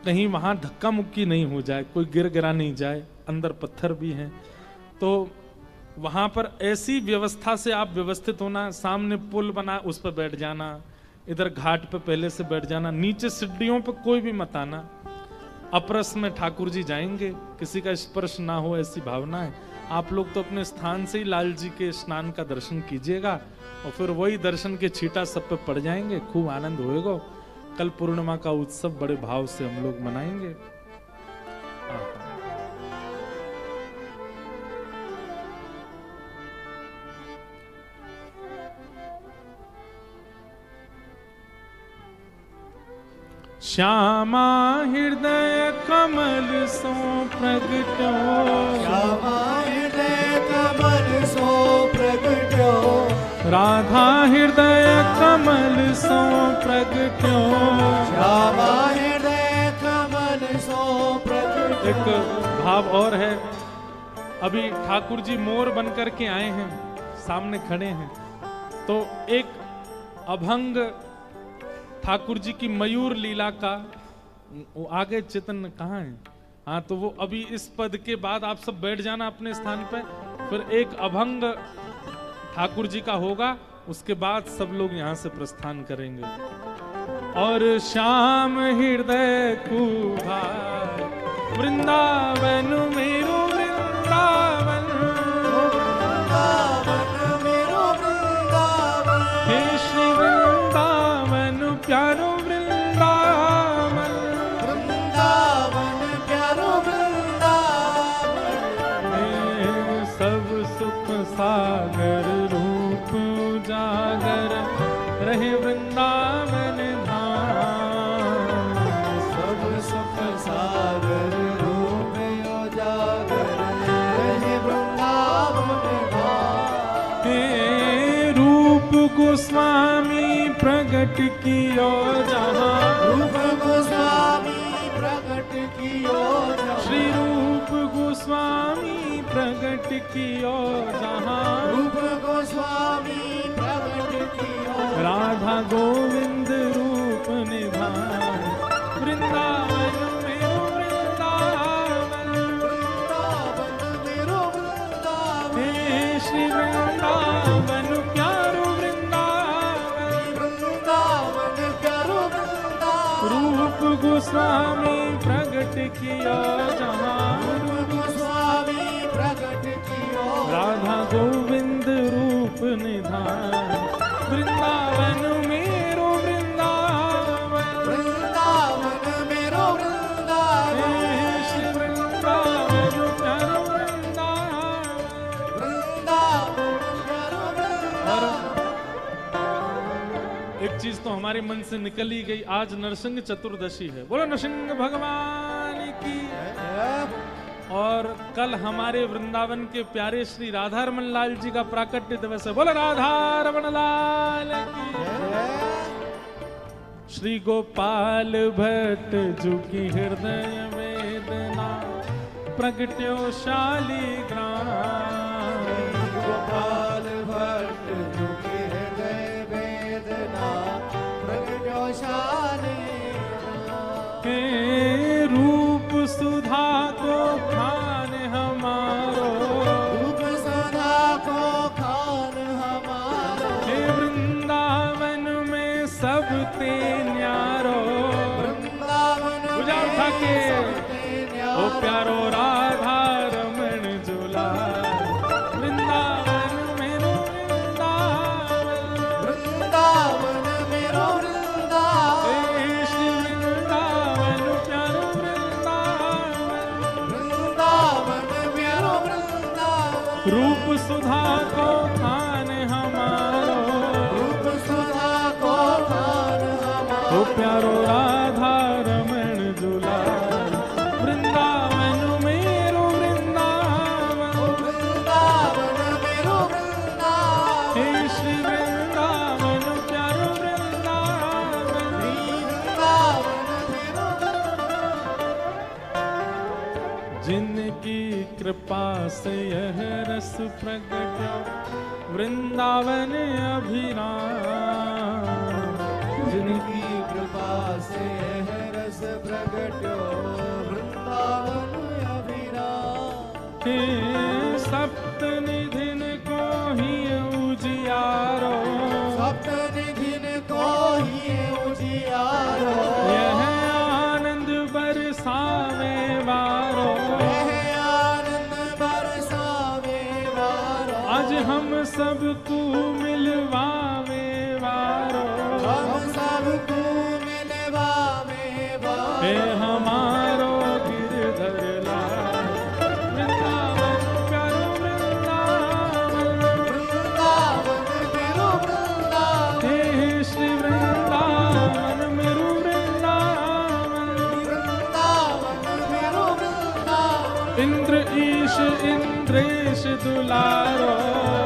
कहीं वहां धक्का मुक्की नहीं हो जाए, कोई गिर गिरा नहीं जाए, अंदर पत्थर भी हैं, तो वहां पर ऐसी व्यवस्था से आप व्यवस्थित होना, सामने पुल बना उस पर बैठ जाना, इधर घाट पे पहले से बैठ जाना, नीचे सीढ़ियों पे कोई भी मत आना। अपरस में ठाकुर जी जाएंगे, किसी का स्पर्श ना हो ऐसी भावना है। आप लोग तो अपने स्थान से ही लाल जी के स्नान का दर्शन कीजिएगा और फिर वही दर्शन के छींटा सब पे पड़ जाएंगे, खूब आनंद होएगा। कल पूर्णिमा का उत्सव बड़े भाव से हम लोग मनाएंगे। श्यामा हृदय कमल सो प्रगट्यो, श्यामा हृदय कमल सो प्रगट्यो, राधा हृदय कमल सो प्रगट्यो, श्यामा हृदय कमल सो प्रगट्यो। एक भाव और है, अभी ठाकुर जी मोर बनकर के आए हैं, सामने खड़े हैं, तो एक अभंग ठाकुर जी की मयूर लीला का, वो आगे चितन कहाँ है? हाँ, तो वो अभी इस पद के बाद आप सब बैठ जाना अपने स्थान पे, फिर एक अभंग ठाकुर जी का होगा, उसके बाद सब लोग यहाँ से प्रस्थान करेंगे। और श्याम हृदय कुभार वृंदावन मेरो वृंदावन, मेरो वृंदावन, हे श्री वृंदावन प्यारो वृंदावन, वृंदावन प्यारो वृंदावन, हे सब सुख सागर रूप उजागर रहे वृंदावन धाम, सब सुख सागर रूप उजागर रहे वृंदावन धाम। हे रूप गोस्वामी प्रगट कियो जहाँ, रूप गोस्वामी प्रगट कियो जहाँ, श्री रूप गोस्वामी प्रगट कियो जहाँ, रूप गोस्वामी प्रगट कियो, राधा गोविंद रूप निधान, वृंदावन मेरो वृंदावन, वृंदावन मेरो वृंदावन, हे श्री वृंदावन प्यारो वृंदावन, वृंदावन प्यारो वृंदावन, रूप गोस्वामी प्रगट किया जहाँ, रूप गोस्वामी प्रगट कियो, राधा गोविंद रूप निधान, वृंदावन मेरो वृंदावन, वृंदावन मेरो वृंदावन, हे श्री वृंदावन प्यारो वृंदावन। वृंदावन प्यारो वृंदावन। एक चीज तो हमारे मन से निकल ही गई, आज नरसिंह चतुर्दशी है, बोलो नरसिंह भगवान की। और कल हमारे वृंदावन के प्यारे श्री राधा रमन लाल जी का प्राकट्य दिवस है, बोलो राधा रमन लाल की। श्री गोपाल भट्ट जू की हृदय वेदना प्रगट्यो शालिग्राम, गोपाल भट्ट दुखी हृदय वेदना प्रगट्यो शालिग्राम, हे रूप सुधा को खान हमारो, रूप सदा को खान हमारो, हे वृंदावन में सब ते न्यारो, वृंदावन गुजार था के ओ प्यारो राधा रमण झूला, वृंदावन मेरो वृंदावन, वृंदावन मेरो वृंदावन, हे श्री वृंदावन प्यारो वृंदावन, वृंदावन मेरो वृंदावन, रूप सुधा को खान हमारो, रूप सुधा को खान हमारो, ओ प्यारो राधा रमण यह रस प्रगट्यो वृंदावन अभिराम। जिनकी कृपा से यह रस प्रगट्यो वृंदावन अभिराम। हे सप्त निधिन को ही उजियारो, सप्त निधिन को ही उजियारो। यह आनंद बरसावे वारो, यह आनंद बरसावे वारो। आज हम सबको मिलवावे वारो, हम सबको मिलवावे वारो। हे हमारो गिरधर लाल वृंदावन प्यारो वृंदावन। वृंदावन मेरो वृंदावन। हे श्री वृंदावन मेरू वृंदावन। वृंदावन मेरो वृंदावन। इंद्र ईश इंद्रेश दुलारो,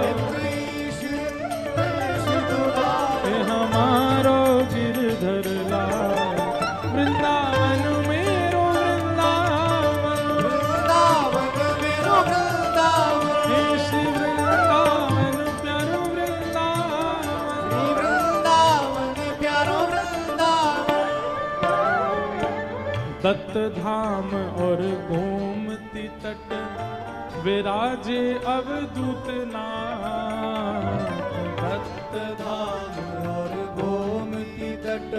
इंद्रेश इंद्रेश दुलारो। हे हमारो गिरधर लाल वृंदावन मेरो वृंदावन। वृंदावन मेरो वृंदावन। हे श्री वृंदावन प्यारो वृंदावन। वृंदावन प्यारो वृंदावन। दत्त धाम और गोमती तट विराजे अवधूत नाथ। दत्त धाम और गोमती तट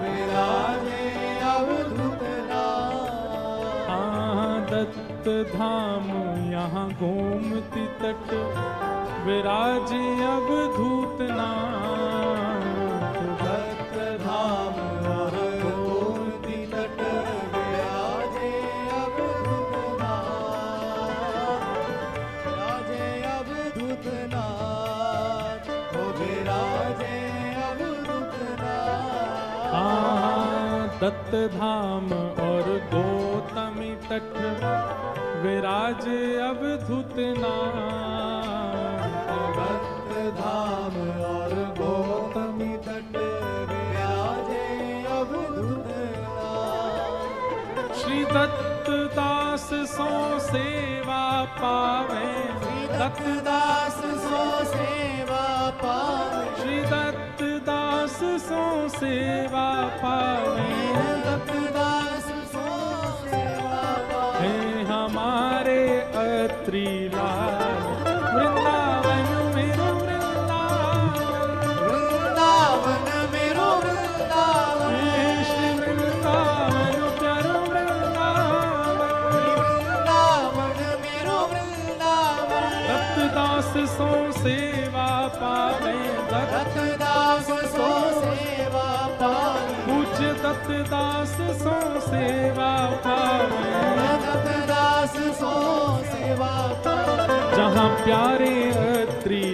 विराजे अवधूत नाथ। हाँ दत्त धाम यहाँ गोमती तट विराजे अवधूत नाथ। दत्त धाम और गोमती तट विराजे अवधूत नाथ। विराजे अवधूत नाथ। ओ विराजे अवधूत नाथ। हाँ दत्त धाम और गौतमी तट विराजे अवधूत नाथ। दत्त धाम और गौतमी तट विराजे अवधूत नाथ। श्री दत्त दास सो सेवा पावे, दत्त दास सो सेवा पावे। श्री दत्त दास सो सेवा पावे। दत्त दास सो सेवा पावे। हे हमारे अत्रि लाल वृंदावन मेरो वृंदावन। वृंदावन मेरो वृंदावन। हे श्री वृंदावन प्यारो वृंदावन। वृंदावन मेरो वृंदावन। दत्त दास सो सेवा पावे, दत्त दास सो सेवा पावे। पूज्य दत्त दास सो सेवा पावे। दत्त दास सो सेवा पावे। जहाँ प्यारे अत्रि